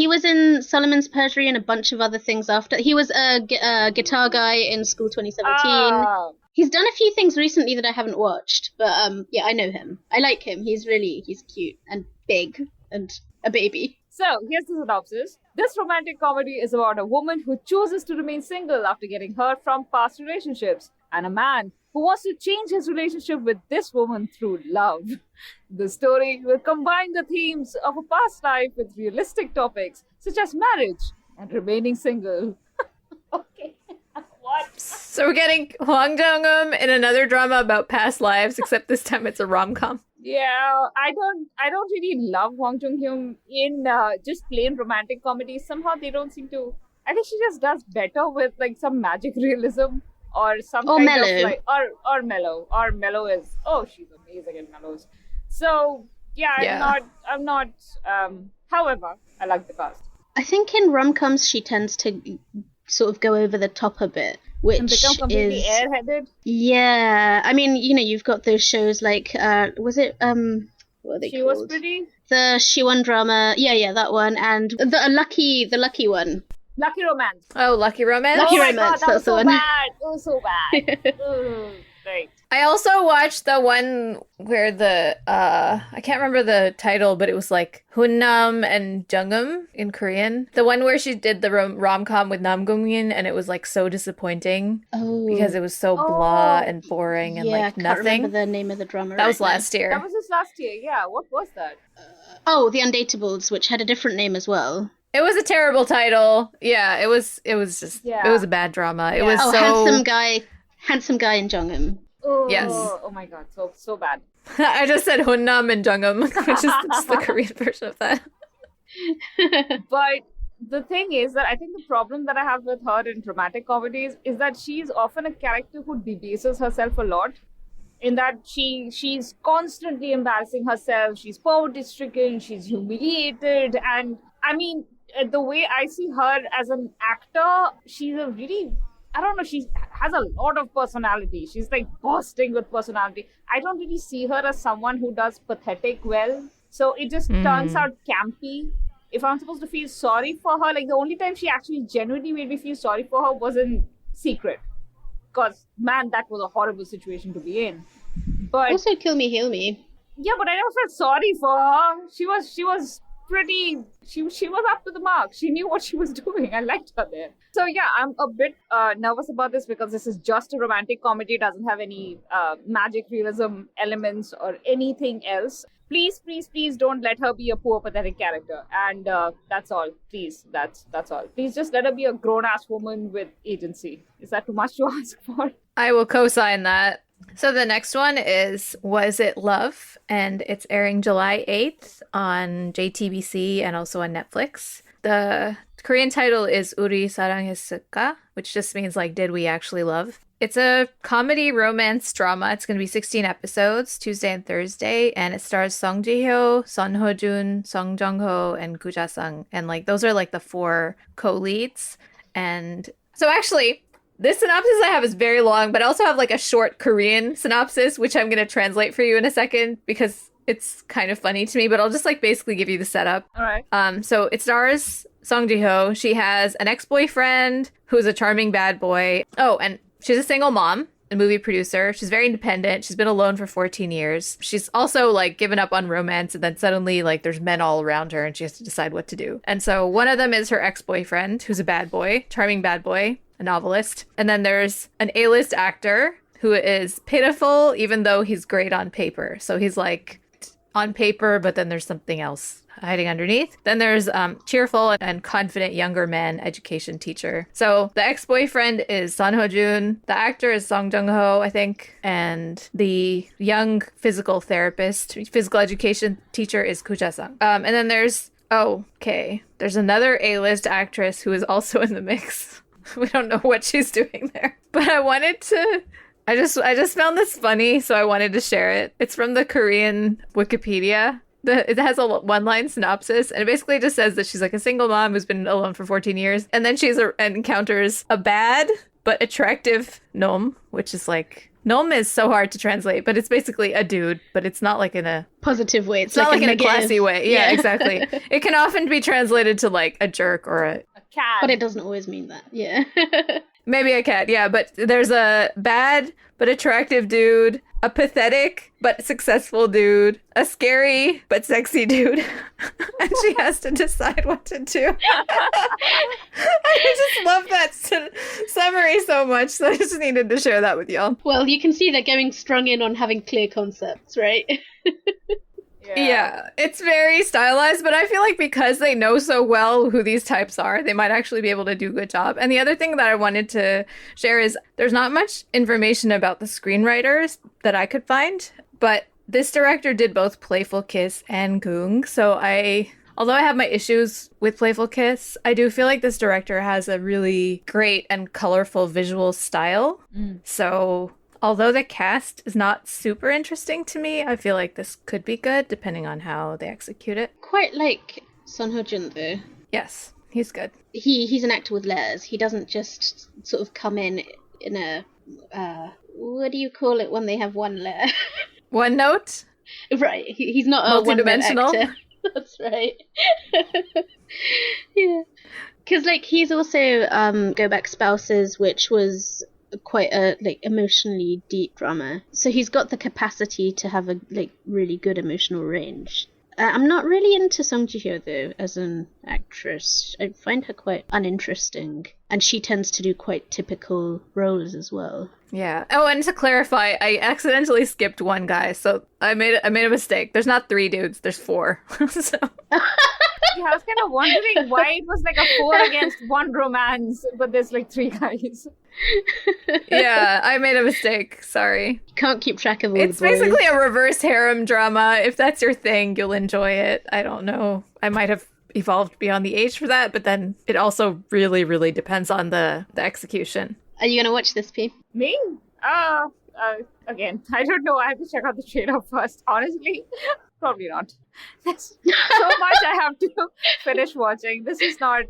[SPEAKER 2] was in Solomon's Perjury and a bunch of other things after. He was a guitar guy in School 2017. He's done a few things recently that I haven't watched, but yeah, I know him. I like him. He's cute and big and a baby.
[SPEAKER 3] So, here's the synopsis. This romantic comedy is about a woman who chooses to remain single after getting hurt from past relationships, and a man who wants to change his relationship with this woman through love. The story will combine the themes of a past life with realistic topics such as marriage and remaining single. Okay. What?
[SPEAKER 1] So we're getting Hwang Jung-eum in another drama about past lives, except this time it's a rom-com.
[SPEAKER 3] Yeah, I don't really love Hwang Jung-hyun in just plain romantic comedies. Somehow they don't seem to. I think she just does better with like some magic realism or some
[SPEAKER 2] Or
[SPEAKER 3] kind
[SPEAKER 2] mellow.
[SPEAKER 3] of like or mellow. Or mellow is she's amazing in mellows. So yeah. I'm not. However, I like the cast.
[SPEAKER 2] I think in rom-coms she tends to sort of go over the top a bit, which
[SPEAKER 3] And become completely
[SPEAKER 2] is
[SPEAKER 3] airheaded.
[SPEAKER 2] yeah. I mean, you've got those shows like was it what are they
[SPEAKER 3] She
[SPEAKER 2] called?
[SPEAKER 3] was pretty.
[SPEAKER 2] The Shiwon drama, yeah, that one, and the lucky one.
[SPEAKER 3] Lucky Romance.
[SPEAKER 1] Oh, Lucky Romance?
[SPEAKER 2] Lucky
[SPEAKER 3] Oh my
[SPEAKER 2] Romance,
[SPEAKER 3] God, that was
[SPEAKER 2] that's the
[SPEAKER 3] so
[SPEAKER 2] one.
[SPEAKER 3] bad. It was so bad. Ugh, right.
[SPEAKER 1] I also watched the one where I can't remember the title, but it was like Hunnam and Jungum in Korean. The one where she did the rom-com with Nam Gong-min, and it was like so disappointing
[SPEAKER 2] Oh,
[SPEAKER 1] because it was so blah
[SPEAKER 3] Oh,
[SPEAKER 1] and boring and
[SPEAKER 2] yeah,
[SPEAKER 1] like
[SPEAKER 2] I can't remember
[SPEAKER 1] nothing.
[SPEAKER 2] the name of the drama.
[SPEAKER 1] That was
[SPEAKER 2] right now.
[SPEAKER 1] last year.
[SPEAKER 3] That was just last year. Yeah. What was that?
[SPEAKER 2] Oh, The Undateables, which had a different name as well.
[SPEAKER 1] It was a terrible title. Yeah, it was just
[SPEAKER 3] Yeah.
[SPEAKER 1] it was a bad drama. It
[SPEAKER 3] Yeah.
[SPEAKER 1] was
[SPEAKER 2] Oh,
[SPEAKER 1] so
[SPEAKER 2] handsome guy in Jongum.
[SPEAKER 3] Oh,
[SPEAKER 1] Yes.
[SPEAKER 3] Oh my God. So bad.
[SPEAKER 1] I just said Hunnam and Jungum, which is just the Korean version of that.
[SPEAKER 3] But the thing is that I think the problem that I have with her in dramatic comedies is that she's often a character who debases herself a lot. In that she's constantly embarrassing herself, she's poverty stricken, she's humiliated, and I mean the way I see her as an actor, she's a really I don't know, she has a lot of personality. She's like bursting with personality. I don't really see her as someone who does pathetic well. So it just turns out campy. If I'm supposed to feel sorry for her, like the only time she actually genuinely made me feel sorry for her was in Secret. Because, man, that was a horrible situation to be in. But
[SPEAKER 2] Also, Kill Me, Heal Me.
[SPEAKER 3] yeah, but I never felt sorry for her. She was pretty. She was up to the mark. She knew what she was doing. I liked her there. So yeah, I'm a bit nervous about this because this is just a romantic comedy. It doesn't have any magic realism elements or anything else. Please don't let her be a poor pathetic character. And that's all. Please, that's all. Please just let her be a grown ass woman with agency. Is that too much to ask for?
[SPEAKER 1] I will co-sign that. So the next one is Was It Love? And it's airing July 8th on JTBC and also on Netflix. The Korean title is Uri 사랑했을까? Which just means like, did we actually love? It's a comedy romance drama. It's going to be 16 episodes, Tuesday and Thursday, and it stars Song Ji-hyo, Son Ho-jun, Song Jung-ho, and Gu Ja-sung. And like those are like the 4 co-leads. And so actually, this synopsis I have is very long, but I also have like a short Korean synopsis, which I'm going to translate for you in a second because it's kind of funny to me, but I'll just like basically give you the setup.
[SPEAKER 3] All right.
[SPEAKER 1] So it stars Song Ji-hyo. She has an ex-boyfriend who's a charming bad boy. Oh, and she's a single mom, a movie producer. She's very independent. She's been alone for 14 years. She's also like given up on romance, and then suddenly like there's men all around her and she has to decide what to do. And so one of them is her ex-boyfriend, who's a bad boy, charming bad boy, a novelist. And then there's an A-list actor who is pitiful even though he's great on paper. So he's like on paper, but then there's something else hiding underneath. Then there's cheerful and confident younger man education teacher. So the ex-boyfriend is Son Ho-jun. The actor is Song Jung-ho, I think. And the young physical education teacher is Gu Ja-sung. And then there's another A-list actress who is also in the mix. We don't know what she's doing there. But I just found this funny, so I wanted to share it. It's from the Korean Wikipedia. It has a one-line synopsis, and it basically just says that she's like a single mom who's been alone for 14 years, and then she encounters a bad but attractive gnome, which is like, gnome is so hard to translate, but it's basically a dude, but it's not like in a
[SPEAKER 2] Positive way.
[SPEAKER 1] It's not like in a
[SPEAKER 2] negative.
[SPEAKER 1] classy way. Yeah, exactly. It can often be translated to like a jerk or
[SPEAKER 3] A cat.
[SPEAKER 2] But it doesn't always mean that. Yeah.
[SPEAKER 1] maybe a cat. Yeah, but there's a bad but attractive dude a pathetic but successful dude, a scary but sexy dude, and she has to decide what to do. I just love that summary so much, so I just needed to share that with y'all.
[SPEAKER 2] Well, you can see they're going strong in on having clear concepts, right?
[SPEAKER 1] Yeah, it's very stylized, but I feel like because they know so well who these types are, they might actually be able to do a good job. And the other thing that I wanted to share is there's not much information about the screenwriters that I could find, but this director did both Playful Kiss and Goong, so although I have my issues with Playful Kiss, I do feel like this director has a really great and colorful visual style. So although the cast is not super interesting to me, I feel like this could be good depending on how they execute it.
[SPEAKER 2] Quite like Son Ho-jun, though.
[SPEAKER 1] Yes, he's good.
[SPEAKER 2] He's an actor with layers. He doesn't just sort of come in a what do you call it when they have one layer?
[SPEAKER 1] One note?
[SPEAKER 2] Right. He's not a
[SPEAKER 1] multi-dimensional
[SPEAKER 2] one-note actor. That's right. Yeah. Because he's also Go Back Spouses, which was quite a emotionally deep drama, so he's got the capacity to have a really good emotional range. I'm not really into Song Ji-hyo though as an actress. I find her quite uninteresting, and she tends to do quite typical roles as well.
[SPEAKER 1] Yeah. Oh, and to clarify, I accidentally skipped one guy, so I made a mistake. There's not 3 dudes, there's 4. So
[SPEAKER 3] Yeah, I was kind of wondering why it was a 4 against 1 romance, but there's 3 guys.
[SPEAKER 1] Yeah, I made a mistake. Sorry.
[SPEAKER 2] Can't keep track of all
[SPEAKER 1] It's
[SPEAKER 2] the boys.
[SPEAKER 1] basically a reverse harem drama. If that's your thing, you'll enjoy it. I don't know. I might have evolved beyond the age for that, but then it also really, really depends on the execution.
[SPEAKER 2] Are you gonna watch this, P?
[SPEAKER 3] Me? Again, I don't know. I have to check out the trailer first. Honestly, probably not. There's so much I have to finish watching. This is not,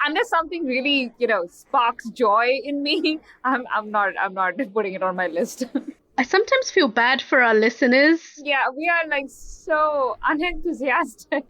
[SPEAKER 3] unless something really, sparks joy in me. I'm not putting it on my list.
[SPEAKER 2] I sometimes feel bad for our listeners.
[SPEAKER 3] Yeah, we are so unenthusiastic.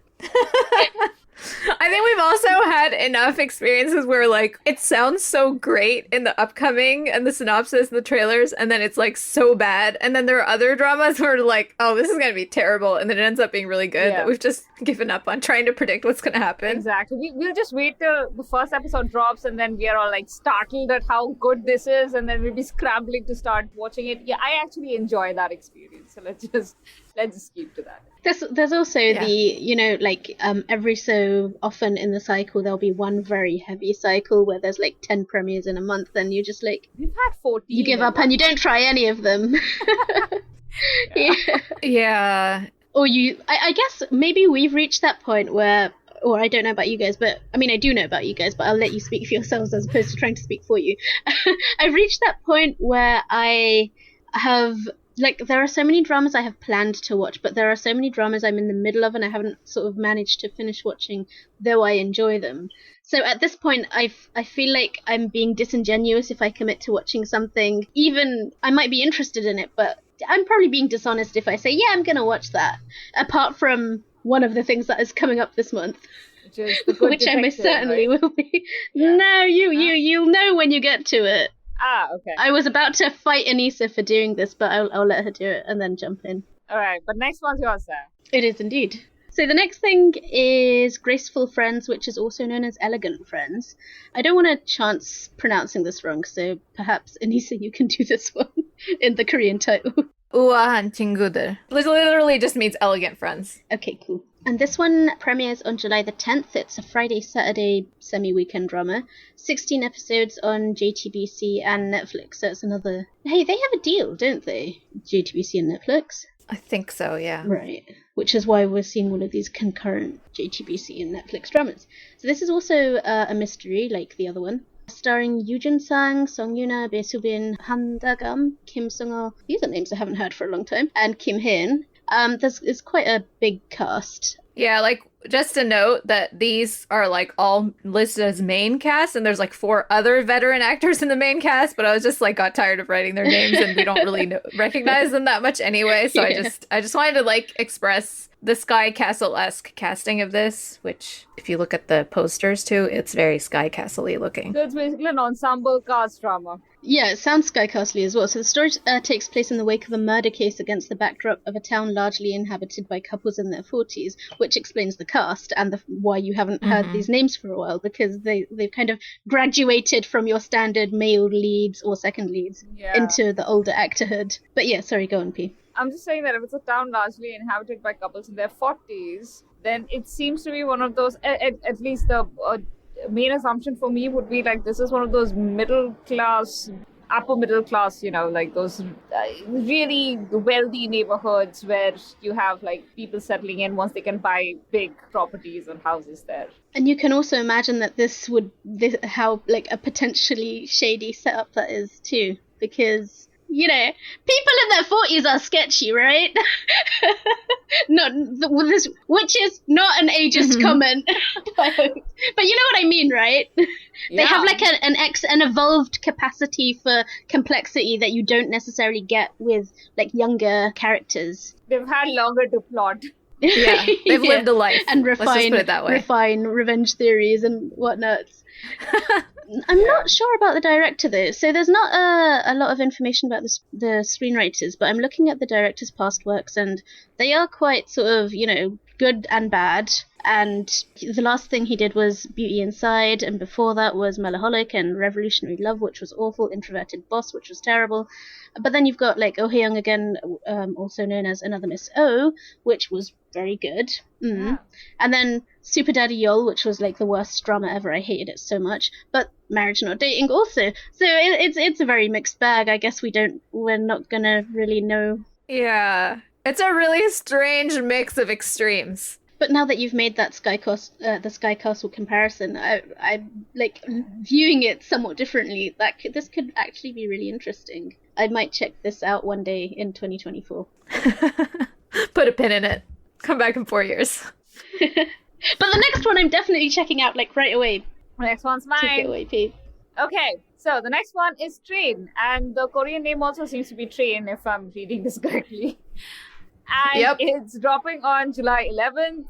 [SPEAKER 1] I think we've also had enough experiences where it sounds so great in the upcoming and the synopsis and the trailers, and then it's so bad, and then there are other dramas where oh, this is gonna be terrible, and then it ends up being really good, that we've just given up on trying to predict what's gonna happen.
[SPEAKER 3] Exactly. We'll just wait till the first episode drops, and then we are all startled at how good this is, and then we'll be scrambling to start watching it. Yeah, I actually enjoy that experience, so let's just keep to that.
[SPEAKER 2] There's also the, every so often in the cycle, there'll be one very heavy cycle where there's 10 premieres in a month, and you just
[SPEAKER 3] we've had 14.
[SPEAKER 2] You give up and you don't try any of them.
[SPEAKER 1] Yeah.
[SPEAKER 2] Or I guess maybe we've reached that point where, or I don't know about you guys, but I mean, I do know about you guys, but I'll let you speak for yourselves as opposed to trying to speak for you. I've reached that point where I have, there are so many dramas I have planned to watch, but there are so many dramas I'm in the middle of and I haven't sort of managed to finish watching, though I enjoy them. So at this point, I feel like I'm being disingenuous if I commit to watching something. Even, I might be interested in it, but I'm probably being dishonest if I say, yeah, I'm going to watch that. Apart from one of the things that is coming up this month.
[SPEAKER 3] Which is The Good
[SPEAKER 2] Which I most certainly
[SPEAKER 3] right?
[SPEAKER 2] will be.
[SPEAKER 3] Yeah.
[SPEAKER 2] No, you'll know when you get to it.
[SPEAKER 3] Ah, okay.
[SPEAKER 2] I was about to fight Anissa for doing this, but I'll let her do it and then jump in.
[SPEAKER 3] All right, but next one's yours, Sarah.
[SPEAKER 2] It is indeed. So the next thing is Graceful Friends, which is also known as Elegant Friends. I don't want to chance pronouncing this wrong, so perhaps, Anissa, you can do this one in the Korean title.
[SPEAKER 1] Uahan 친구들. Literally just means elegant friends.
[SPEAKER 2] Okay, cool. And this one premieres on July the 10th. It's a Friday-Saturday semi-weekend drama. 16 episodes on JTBC and Netflix. So it's another... Hey, they have a deal, don't they? JTBC and Netflix?
[SPEAKER 1] I think so, yeah.
[SPEAKER 2] Right. Which is why we're seeing all of these concurrent JTBC and Netflix dramas. So this is also a mystery, like the other one. Starring Yoo Jun-sang, Song Yoona, Bae Soo-bin, Hamda, Kim Sung-ho. These are names I haven't heard for a long time. And Kim Hae-in. It's quite a big cast.
[SPEAKER 1] Yeah, just to note that these are all listed as main cast, and there's 4 other veteran actors in the main cast, but I was just got tired of writing their names, and we don't really recognize them that much anyway, so yeah. I just wanted to express the Sky Castle-esque casting of this, which if you look at the posters too, it's very Sky Castle-y looking.
[SPEAKER 3] So it's basically an ensemble cast drama.
[SPEAKER 2] Yeah, it sounds Sky Castle as well. So the story takes place in the wake of a murder case against the backdrop of a town largely inhabited by couples in their 40s, which explains the cast and why you haven't heard these names for a while, because they've kind of graduated from your standard male leads or second leads into the older actorhood. But yeah, sorry, go on, P.
[SPEAKER 3] I'm just saying that if it's a town largely inhabited by couples in their 40s, then it seems to be one of those, at least the main assumption for me would be like this is one of those middle class, upper middle class, like those really wealthy neighborhoods where you have like people settling in once they can buy big properties and houses there.
[SPEAKER 2] And you can also imagine that how like a potentially shady setup that is too, because people in their 40s are sketchy, right? Which is not an ageist comment, but you know what I mean, right? Yeah. They have like an evolved capacity for complexity that you don't necessarily get with like younger characters.
[SPEAKER 3] They've had longer to plot.
[SPEAKER 1] Yeah, they've lived a life
[SPEAKER 2] and
[SPEAKER 1] Let's just put it that way.
[SPEAKER 2] refine revenge theories and whatnot. I'm not sure about the director though, so there's not a lot of information about the screenwriters, but I'm looking at the director's past works and they are quite sort of, good and bad. And the last thing he did was Beauty Inside, and before that was Melaholic and Revolutionary Love, which was awful, Introverted Boss, which was terrible. But then you've got like Oh Hae Young Again, also known as Another Miss O, which was very good. Yeah. And then Super Daddy Yol, which was like the worst drama ever. I hated it so much. But Marriage Not Dating also. So it's a very mixed bag. I guess we're not gonna really know.
[SPEAKER 1] Yeah, it's a really strange mix of extremes.
[SPEAKER 2] But now that you've made that the Sky Castle comparison, I like viewing it somewhat differently. This could actually be really interesting. I might check this out one day in 2024.
[SPEAKER 1] Put a pin in it. Come back in 4 years.
[SPEAKER 2] But the next one I'm definitely checking out like right away.
[SPEAKER 3] The next one's mine.
[SPEAKER 2] Take it away, Pete.
[SPEAKER 3] Okay, so the next one is Train, and the Korean name also seems to be Train if I'm reading this correctly. And it's dropping on July 11th,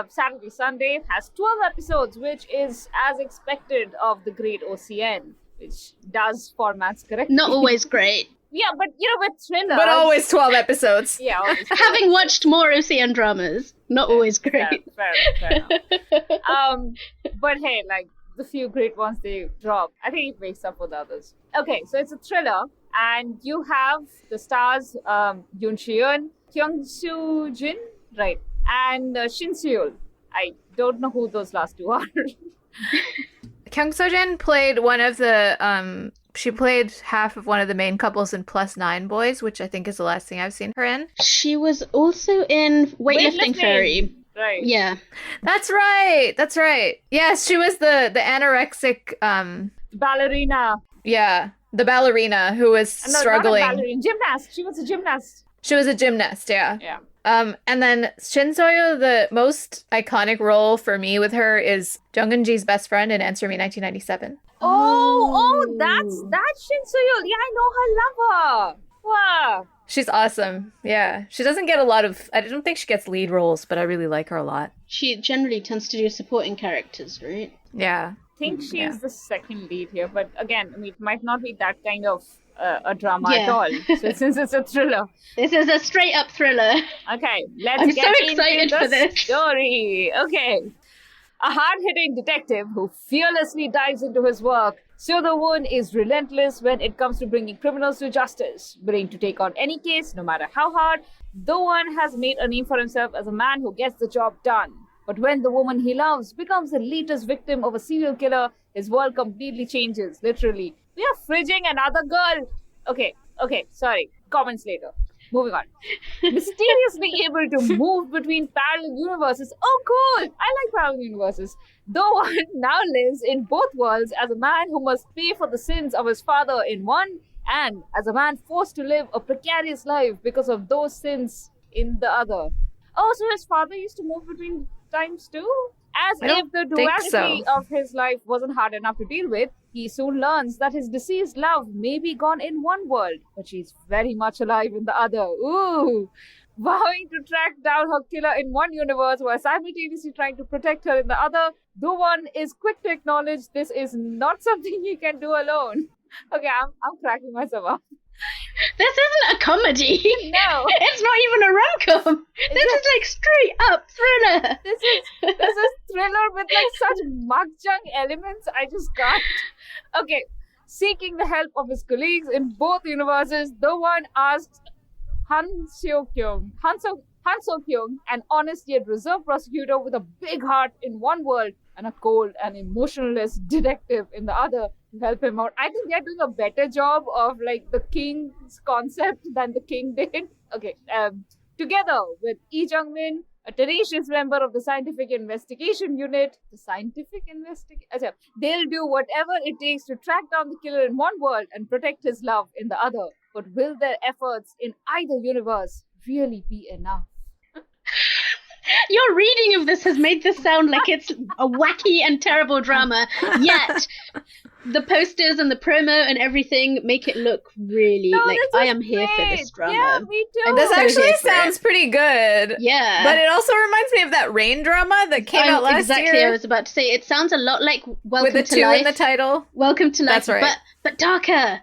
[SPEAKER 3] Saturday, Sunday. It has 12 episodes, which is as expected of the great OCN, which does formats correctly.
[SPEAKER 2] Not always great.
[SPEAKER 3] Yeah, but with thrillers...
[SPEAKER 1] But always 12 episodes.
[SPEAKER 3] Yeah, always 12.
[SPEAKER 2] Having watched more OCN dramas, not always great.
[SPEAKER 3] Fair enough. But hey, like, the few great ones they drop, I think it makes up for the others. Okay, so it's a thriller, and you have the stars Yoon Shi-yeon, Kyung Soo-jin, right, and Shin Soo-yeol. I don't know who those last two are.
[SPEAKER 1] Kyung Soo-jin played one of the, she played half of one of the main couples in +9 Boys, which I think is the last thing I've seen her in.
[SPEAKER 2] She was also in Weightlifting Fairy.
[SPEAKER 3] Right.
[SPEAKER 2] Yeah.
[SPEAKER 1] That's right. Yes, she was the anorexic,
[SPEAKER 3] ballerina.
[SPEAKER 1] Yeah, the ballerina who was struggling.
[SPEAKER 3] Not a ballerina, gymnast. She was a gymnast.
[SPEAKER 1] She was a gymnast, yeah.
[SPEAKER 3] Yeah.
[SPEAKER 1] And then Shin So-yeol, the most iconic role for me with her is Jung Eun-ji's best friend in Answer Me 1997.
[SPEAKER 3] That's Shin So-yeol. Yeah, I know her. Love her. Wow.
[SPEAKER 1] She's awesome. Yeah. She doesn't get a lot of... I don't think she gets lead roles, but I really like her a lot.
[SPEAKER 2] She generally tends to do supporting characters, right?
[SPEAKER 1] Yeah.
[SPEAKER 3] I think she's the second lead here, but again, I mean, it might not be that kind of a drama at all. So since it's a thriller.
[SPEAKER 2] This is a straight up thriller.
[SPEAKER 3] Okay, let's
[SPEAKER 2] I'm
[SPEAKER 3] get
[SPEAKER 2] so excited
[SPEAKER 3] into
[SPEAKER 2] for
[SPEAKER 3] the
[SPEAKER 2] this
[SPEAKER 3] story. Okay. A hard-hitting detective who fearlessly dives into his work, Seo Do-won is relentless when it comes to bringing criminals to justice. Willing to take on any case, no matter how hard, Do-won has made a name for himself as a man who gets the job done. But when the woman he loves becomes the latest victim of a serial killer, his world completely changes, literally. We are fridging another girl. Okay, sorry. Comments later. Moving on. Mysteriously able to move between parallel universes. Oh, cool! I like parallel universes. Do-won now lives in both worlds as a man who must pay for the sins of his father in one, and as a man forced to live a precarious life because of those sins in the other. Oh, so his father used to move between times too? As if the duality of his life wasn't hard enough to deal with, he soon learns that his deceased love may be gone in one world, but she's very much alive in the other. Ooh! Vowing to track down her killer in one universe while simultaneously trying to protect her in the other, Do-won is quick to acknowledge this is not something he can do alone. Okay, I'm cracking myself up.
[SPEAKER 2] This isn't a comedy.
[SPEAKER 3] No.
[SPEAKER 2] It's not even a rom-com. This is like straight up thriller.
[SPEAKER 3] This is thriller with like such mahjong elements. I just can't. Okay, seeking the help of his colleagues in both universes, the one asks Han So-kyung, an honest yet reserved prosecutor with a big heart in one world and a cold and emotionless detective in the other, to help him out. I think they're doing a better job of like the king's concept than the king did. Okay, together with Lee Jung-min, a tenacious member of the scientific investigation unit, they'll do whatever it takes to track down the killer in one world and protect his love in the other. But will their efforts in either universe really be enough?
[SPEAKER 2] Your reading of this has made this sound like it's a wacky and terrible drama, yet the posters and the promo and everything make it look really like I am here for this drama.
[SPEAKER 3] Yeah, me too.
[SPEAKER 1] This actually sounds pretty good.
[SPEAKER 2] Yeah.
[SPEAKER 1] But it also reminds me of that Rain drama that came out last
[SPEAKER 2] exactly,
[SPEAKER 1] year.
[SPEAKER 2] I was about to say, it sounds a lot like Welcome
[SPEAKER 1] with the
[SPEAKER 2] to
[SPEAKER 1] 2
[SPEAKER 2] Life.
[SPEAKER 1] in the title.
[SPEAKER 2] Welcome to Life.
[SPEAKER 1] That's right.
[SPEAKER 2] But darker.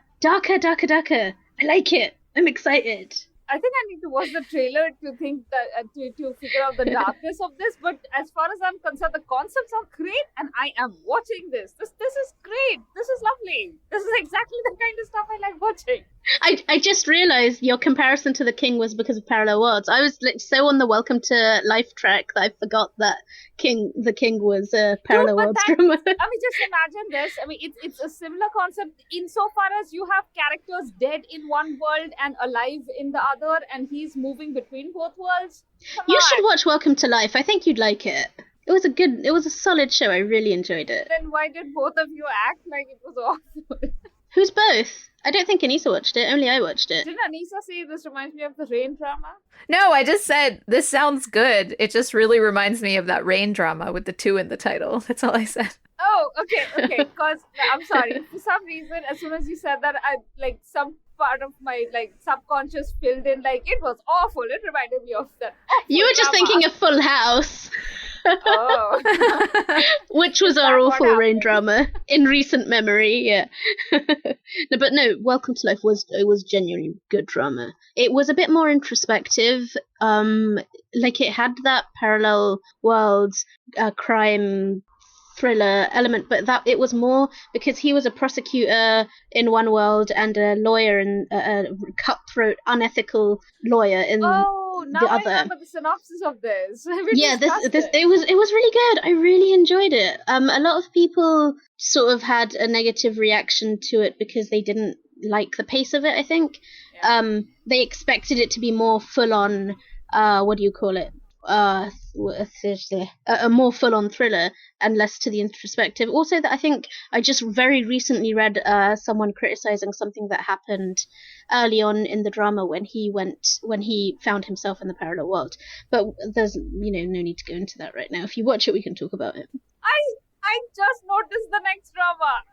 [SPEAKER 2] I like it. I'm excited.
[SPEAKER 3] I think I need to watch the trailer to think that to figure out the darkness of this. But as far as I'm concerned, the concepts are great, and I am watching this. This is great. This is lovely. This is exactly the kind of stuff I like watching.
[SPEAKER 2] I just realised your comparison to The King was because of Parallel Worlds. I was like, so on the Welcome to Life track that I forgot that The King was a Parallel Worlds drama.
[SPEAKER 3] I mean, just imagine this. I mean, it's a similar concept insofar as you have characters dead in one world and alive in the other, and he's moving between both worlds.
[SPEAKER 2] You should watch Welcome to Life. I think you'd like it. It was a solid show. I really enjoyed it.
[SPEAKER 3] Then why did both of you act like it was awful?
[SPEAKER 2] Who's both? I don't think Anissa watched it. Only I watched it.
[SPEAKER 3] Didn't Anissa say this reminds me of the Rain drama?
[SPEAKER 1] No, I just said this sounds good. It just really reminds me of that Rain drama with the 2 in the title. That's all I said.
[SPEAKER 3] Oh, okay. Because I'm sorry. For some reason, as soon as you said that, I like some part of my like subconscious filled in like it was awful. It reminded me of that.
[SPEAKER 2] You were just thinking of Full House.
[SPEAKER 3] Oh.
[SPEAKER 2] Which was our awful Rain drama in recent memory, yeah. No, Welcome to Life was genuinely good drama. It was a bit more introspective. Like it had that parallel worlds crime thriller element, but that it was more because he was a prosecutor in one world and a lawyer and a cutthroat, unethical lawyer in the other.
[SPEAKER 3] I remember the synopsis of this.
[SPEAKER 2] It was really good. I really enjoyed it. A lot of people sort of had a negative reaction to it because they didn't like the pace of it. I think they expected it to be more full on. What do you call it? A more full-on thriller and less to the introspective. Also, that I think I just very recently read someone criticizing something that happened early on in the drama when he found himself in the parallel world. But there's no need to go into that right now. If you watch it, we can talk about it.
[SPEAKER 3] I just noticed the next drama.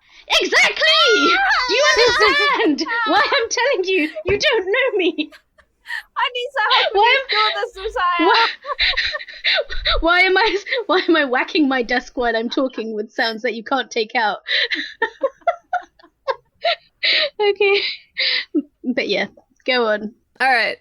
[SPEAKER 2] Exactly. Do you understand why I'm telling you? You don't know me.
[SPEAKER 3] Anissa, how could you do this, Susaya?
[SPEAKER 2] Why am I whacking my desk while I'm talking with sounds that you can't take out? Okay. But yeah, go on.
[SPEAKER 1] All right.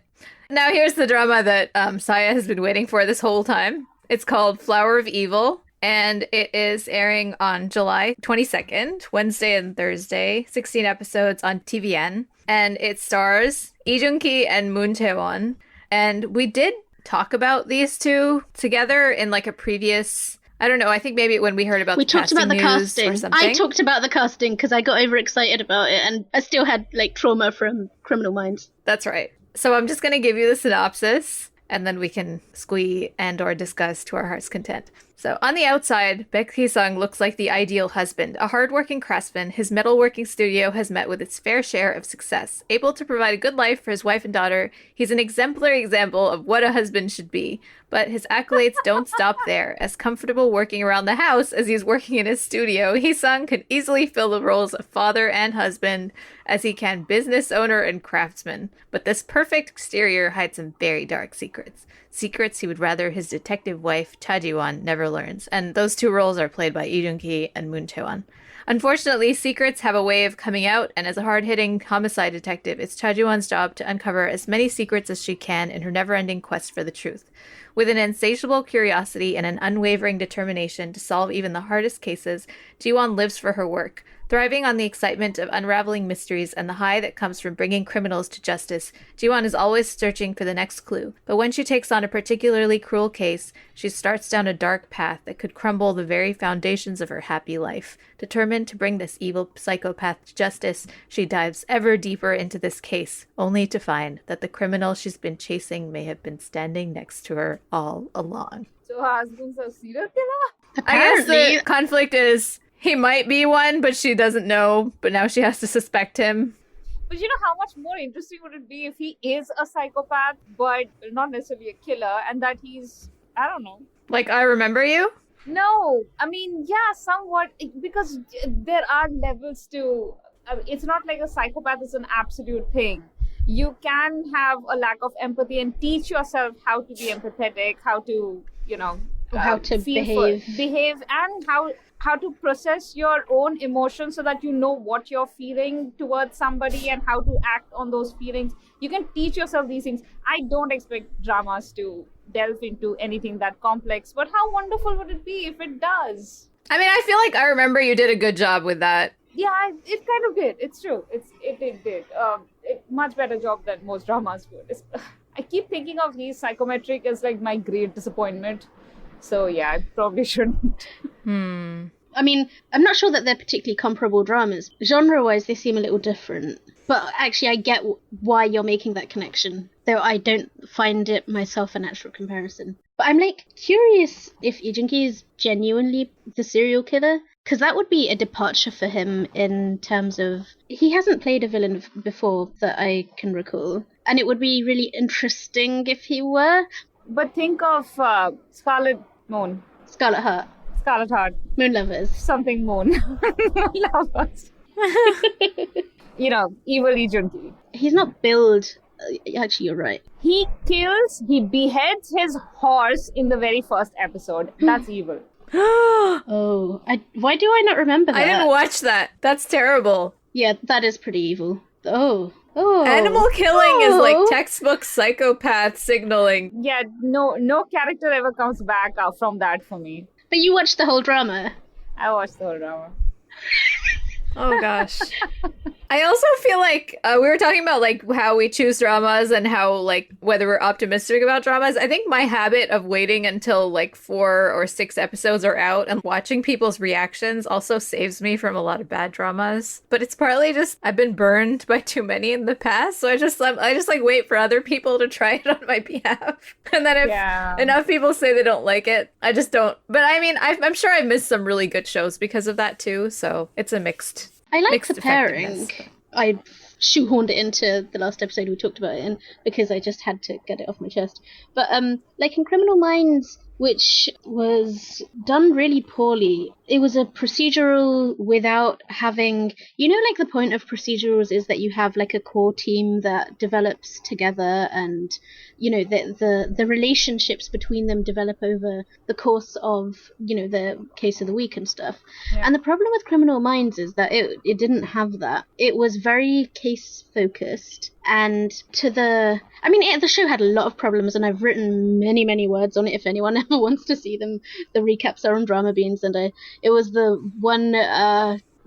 [SPEAKER 1] Now here's the drama that Saya has been waiting for this whole time. It's called Flower of Evil, and it is airing on July 22nd, Wednesday and Thursday, 16 episodes on TVN. And it stars Lee Jung-ki and Moon Tae-won. And we did talk about these two together in like a previous, I don't know, I think maybe when we heard about the casting or something.
[SPEAKER 2] I talked about the casting because I got overexcited about it and I still had like trauma from Criminal Minds.
[SPEAKER 1] That's right. So I'm just going to give you the synopsis and then we can squee and or discuss to our heart's content. So, on the outside, Baek Hee-sung looks like the ideal husband. A hardworking craftsman, his metalworking studio has met with its fair share of success. Able to provide a good life for his wife and daughter, he's an exemplary example of what a husband should be. But his accolades don't stop there. As comfortable working around the house as he's working in his studio, Hee-sung could easily fill the roles of father and husband as he can business owner and craftsman. But this perfect exterior hides some very dark secrets. secrets he would rather his detective wife, Cha Ji-won, never learns. And those two roles are played by Lee Jung-ki and Moon Chae-won. Unfortunately, secrets have a way of coming out, and as a hard-hitting homicide detective, it's Cha Ji-won's job to uncover as many secrets as she can in her never-ending quest for the truth. With an insatiable curiosity and an unwavering determination to solve even the hardest cases, Ji-won lives for her work. Thriving on the excitement of unraveling mysteries and the high that comes from bringing criminals to justice, Ji-won is always searching for the next clue. But when she takes on a particularly cruel case, she starts down a dark path that could crumble the very foundations of her happy life. Determined to bring this evil psychopath to justice, she dives ever deeper into this case, only to find that the criminal she's been chasing may have been standing next to her all along.
[SPEAKER 3] So her husband's a serial killer?
[SPEAKER 2] Apparently,
[SPEAKER 1] I guess the conflict is he might be one, but she doesn't know, but now she has to suspect him.
[SPEAKER 3] But you know how much more interesting would it be if he is a psychopath, but not necessarily a killer, and that he's, I don't know.
[SPEAKER 1] Like, I Remember You?
[SPEAKER 3] No, I mean, yeah, somewhat, because there are levels to, it's not like a psychopath is an absolute thing. You can have a lack of empathy and teach yourself how to be empathetic, how to,
[SPEAKER 2] how to behave,
[SPEAKER 3] and how to process your own emotions so that you know what you're feeling towards somebody and how to act on those feelings. You can teach yourself these things. I don't expect dramas to delve into anything that complex, but how wonderful would it be if it does?
[SPEAKER 1] I mean, I feel like I Remember You did a good job with that.
[SPEAKER 3] Yeah, it kind of did. It's true. It did. Much better job than most dramas would. I keep thinking of He's Psychometric as like my great disappointment. So yeah, I probably shouldn't.
[SPEAKER 2] I mean, I'm not sure that they're particularly comparable dramas. Genre-wise, they seem a little different. But actually, I get why you're making that connection, though I don't find it myself a natural comparison. But I'm curious if Lee Jung-ki is genuinely the serial killer, because that would be a departure for him in terms of he hasn't played a villain before that I can recall, and it would be really interesting if he were.
[SPEAKER 3] But think of Scarlet
[SPEAKER 2] Heart.
[SPEAKER 3] Scarlet Heart.
[SPEAKER 2] Moon Lovers.
[SPEAKER 3] Something Moon. Lovers. Evil Lee Jung-ki.
[SPEAKER 2] He's not billed. Actually, you're right.
[SPEAKER 3] He beheads his horse in the very first episode. That's evil.
[SPEAKER 2] Oh, why do I not remember that?
[SPEAKER 1] I didn't watch that. That's terrible.
[SPEAKER 2] Yeah, that is pretty evil. Oh.
[SPEAKER 1] Animal killing is like textbook psychopath signaling.
[SPEAKER 3] Yeah, no character ever comes back from that for me.
[SPEAKER 2] But you watched the whole drama.
[SPEAKER 3] I watched the whole drama.
[SPEAKER 1] Oh gosh. I also feel like we were talking about like how we choose dramas and how like whether we're optimistic about dramas. I think my habit of waiting until like 4 or 6 episodes are out and watching people's reactions also saves me from a lot of bad dramas. But it's partly just I've been burned by too many in the past, so I just like wait for other people to try it on my behalf. And then if enough people say they don't like it, I just don't. But I mean, I'm sure I missed some really good shows because of that too. So it's a mixed.
[SPEAKER 2] I like the pairing. I shoehorned it into the last episode we talked about it in because I just had to get it off my chest. But like in Criminal Minds, which was done really poorly, it was a procedural without having, like the point of procedurals is that you have like a core team that develops together and the relationships between them develop over the course of the case of the week and stuff. And the problem with Criminal Minds is that it didn't have that. It was very case focused, and the show had a lot of problems, and I've written many words on it if anyone ever wants to see them. The recaps are on Drama Beans, and it was the one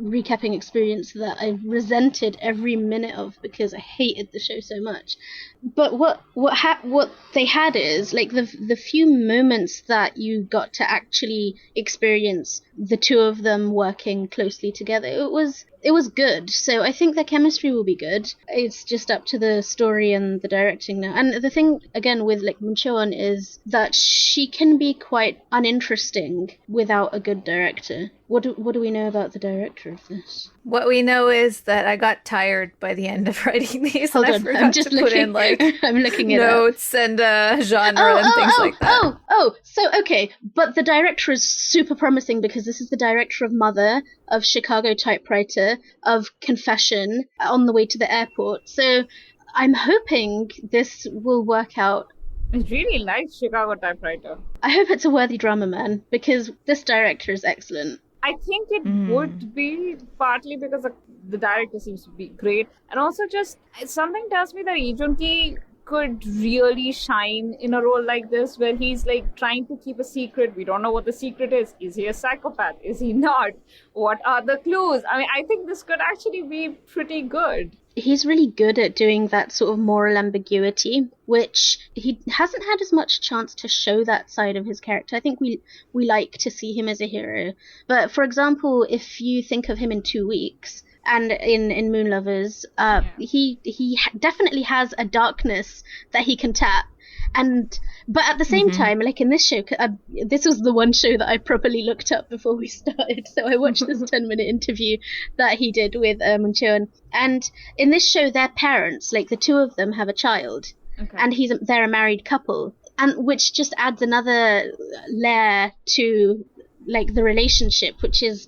[SPEAKER 2] recapping experience that I resented every minute of because I hated the show so much. But what they had is like the few moments that you got to actually experience the two of them working closely together, it was good. So I think the chemistry will be good. It's just up to the story and the directing now. And the thing again with like Moon Chae-won is that she can be quite uninteresting without a good director. What do we know about the director of this?
[SPEAKER 1] What we know is that I got tired by the end of writing these.
[SPEAKER 2] Hold
[SPEAKER 1] and
[SPEAKER 2] on,
[SPEAKER 1] I forgot
[SPEAKER 2] I'm just
[SPEAKER 1] to put in like
[SPEAKER 2] I'm looking at
[SPEAKER 1] notes and genre and things like that.
[SPEAKER 2] So okay, but the director is super promising because this is the director of Mother, of Chicago Typewriter, of Confession, On the Way to the Airport. So I'm hoping this will work out
[SPEAKER 3] I really like Chicago Typewriter.
[SPEAKER 2] I hope it's a worthy drama, man, because this director is excellent.
[SPEAKER 3] I think it would be partly because the director seems to be great, and also just something tells me that Lee Joon-ki could really shine in a role like this, where he's like trying to keep a secret. We don't know what the secret is. Is he a psychopath? Is he not? What are the clues? I mean, I think this could actually be pretty good.
[SPEAKER 2] He's really good at doing that sort of moral ambiguity, which he hasn't had as much chance to show that side of his character. I think we like to see him as a hero. But for example, if you think of him in 2 weeks, and in Moon Lovers, he definitely has a darkness that he can tap. But at the same time, like in this show, this was the one show that I properly looked up before we started. So I watched this 10-minute interview that he did with Moon Cheon. And in this show, their parents, like the two of them, have a child, and they're a married couple, and which just adds another layer to like the relationship, which is.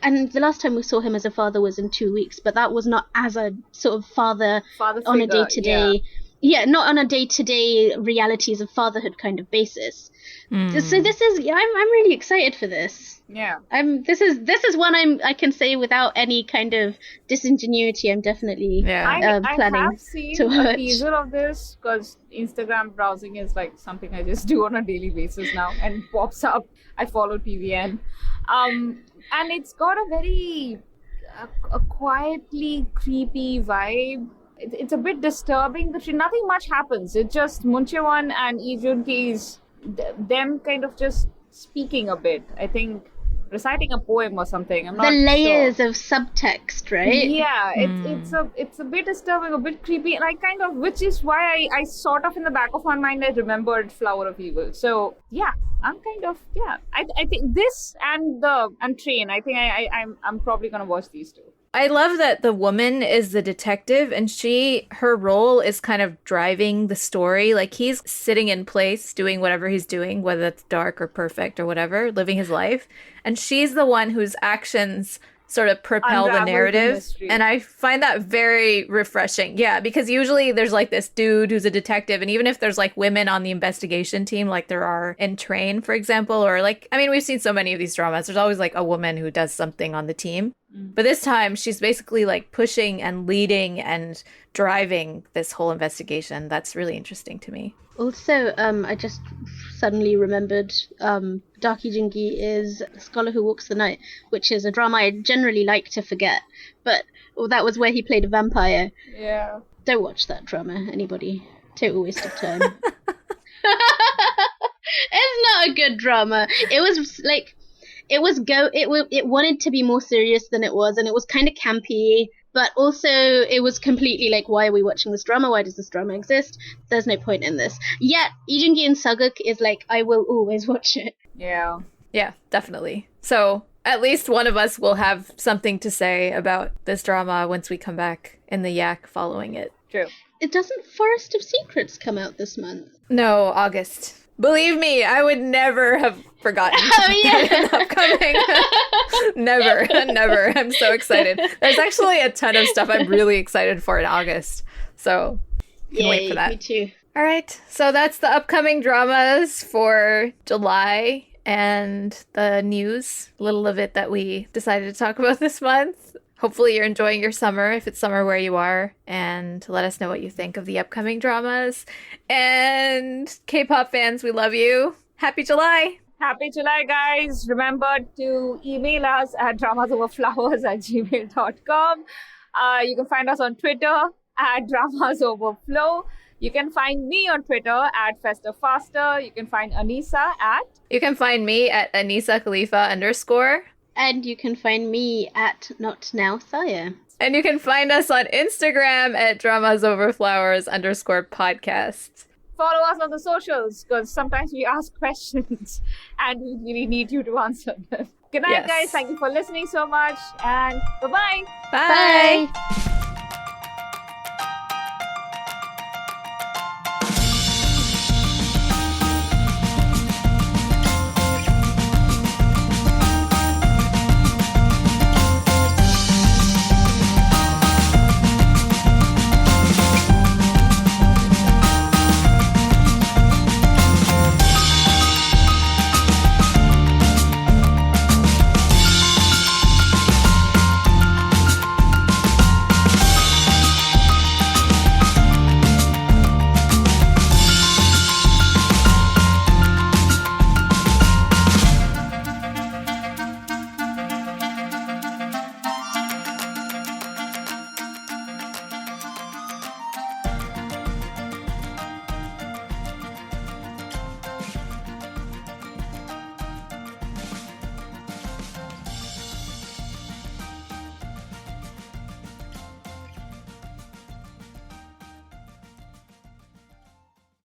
[SPEAKER 2] And the last time we saw him as a father was in 2 weeks, but that was not as a sort of father on a day-to-day, not on a day-to-day realities of fatherhood kind of basis. So this is, I'm really excited for this.
[SPEAKER 3] Yeah.
[SPEAKER 2] This is one I can say without any kind of disingenuity. I'm definitely planning
[SPEAKER 3] I have seen
[SPEAKER 2] to watch.
[SPEAKER 3] a teaser of this because Instagram browsing is like something I just do on a daily basis now, and pops up. I follow TVN. And it's got a very a quietly creepy vibe. It's a bit disturbing. Nothing much happens. It's just Moon Cheon and Lee Joon-ki's them kind of just speaking a bit. I think reciting a poem or something. I'm not
[SPEAKER 2] the layers
[SPEAKER 3] sure.
[SPEAKER 2] of subtext, right?
[SPEAKER 3] Yeah, it's a bit disturbing, a bit creepy, and I kind of, which is why I sort of in the back of my mind I remembered Flower of Evil. So yeah, I'm kind of I think this and Train. I think I'm probably gonna watch these two.
[SPEAKER 1] I love that the woman is the detective, and her role is kind of driving the story. Like, he's sitting in place doing whatever he's doing, whether it's dark or perfect or whatever, living his life. And she's the one whose actions sort of propel the narrative. And I find that very refreshing. Yeah, because usually there's like this dude who's a detective, and even if there's like women on the investigation team, like there are in Train, for example, or like, I mean, we've seen so many of these dramas, there's always like a woman who does something on the team. But this time she's basically like pushing and leading and driving this whole investigation. That's really interesting to me.
[SPEAKER 2] Also, I just suddenly remembered Dark Joon-gi is The Scholar Who Walks the Night, which is a drama I generally like to forget. But that was where he played a vampire.
[SPEAKER 3] Yeah.
[SPEAKER 2] Don't watch that drama, anybody. Total waste of time. It's not a good drama. It was like... It wanted to be more serious than it was, and it was kind of campy, but also it was completely like, why are we watching this drama? Why does this drama exist? There's no point in this. Yet, Lee Joon-gi and Suguk is like, I will always watch it.
[SPEAKER 3] Yeah.
[SPEAKER 1] Yeah, definitely. So at least one of us will have something to say about this drama once we come back in the yak following it.
[SPEAKER 3] True.
[SPEAKER 2] It doesn't Forest of Secrets come out this month?
[SPEAKER 1] No, August. Believe me, I would never have forgotten upcoming. Never. I'm so excited. There's actually a ton of stuff I'm really excited for in August. So, can wait for that.
[SPEAKER 2] Me too.
[SPEAKER 1] All right. So that's the upcoming dramas for July and the news, little of it that we decided to talk about this month. Hopefully you're enjoying your summer, if it's summer where you are, and let us know what you think of the upcoming dramas. And K-pop fans, we love you. Happy July!
[SPEAKER 3] Happy July, guys. Remember to email us at dramasoverflowers@gmail.com. You can find us on Twitter at dramasoverflow. You can find me on Twitter at FestaFaster. You can find Anissa at...
[SPEAKER 1] You can find me at Anissa Khalifa _.
[SPEAKER 2] And you can find me at Not Now Saya.
[SPEAKER 1] And you can find us on Instagram at dramasoverflowers _podcast.
[SPEAKER 3] Follow us on the socials, because sometimes we ask questions and we really need you to answer them. Good night, guys. Thank you for listening so much, and bye-bye.
[SPEAKER 1] Bye.
[SPEAKER 2] Bye.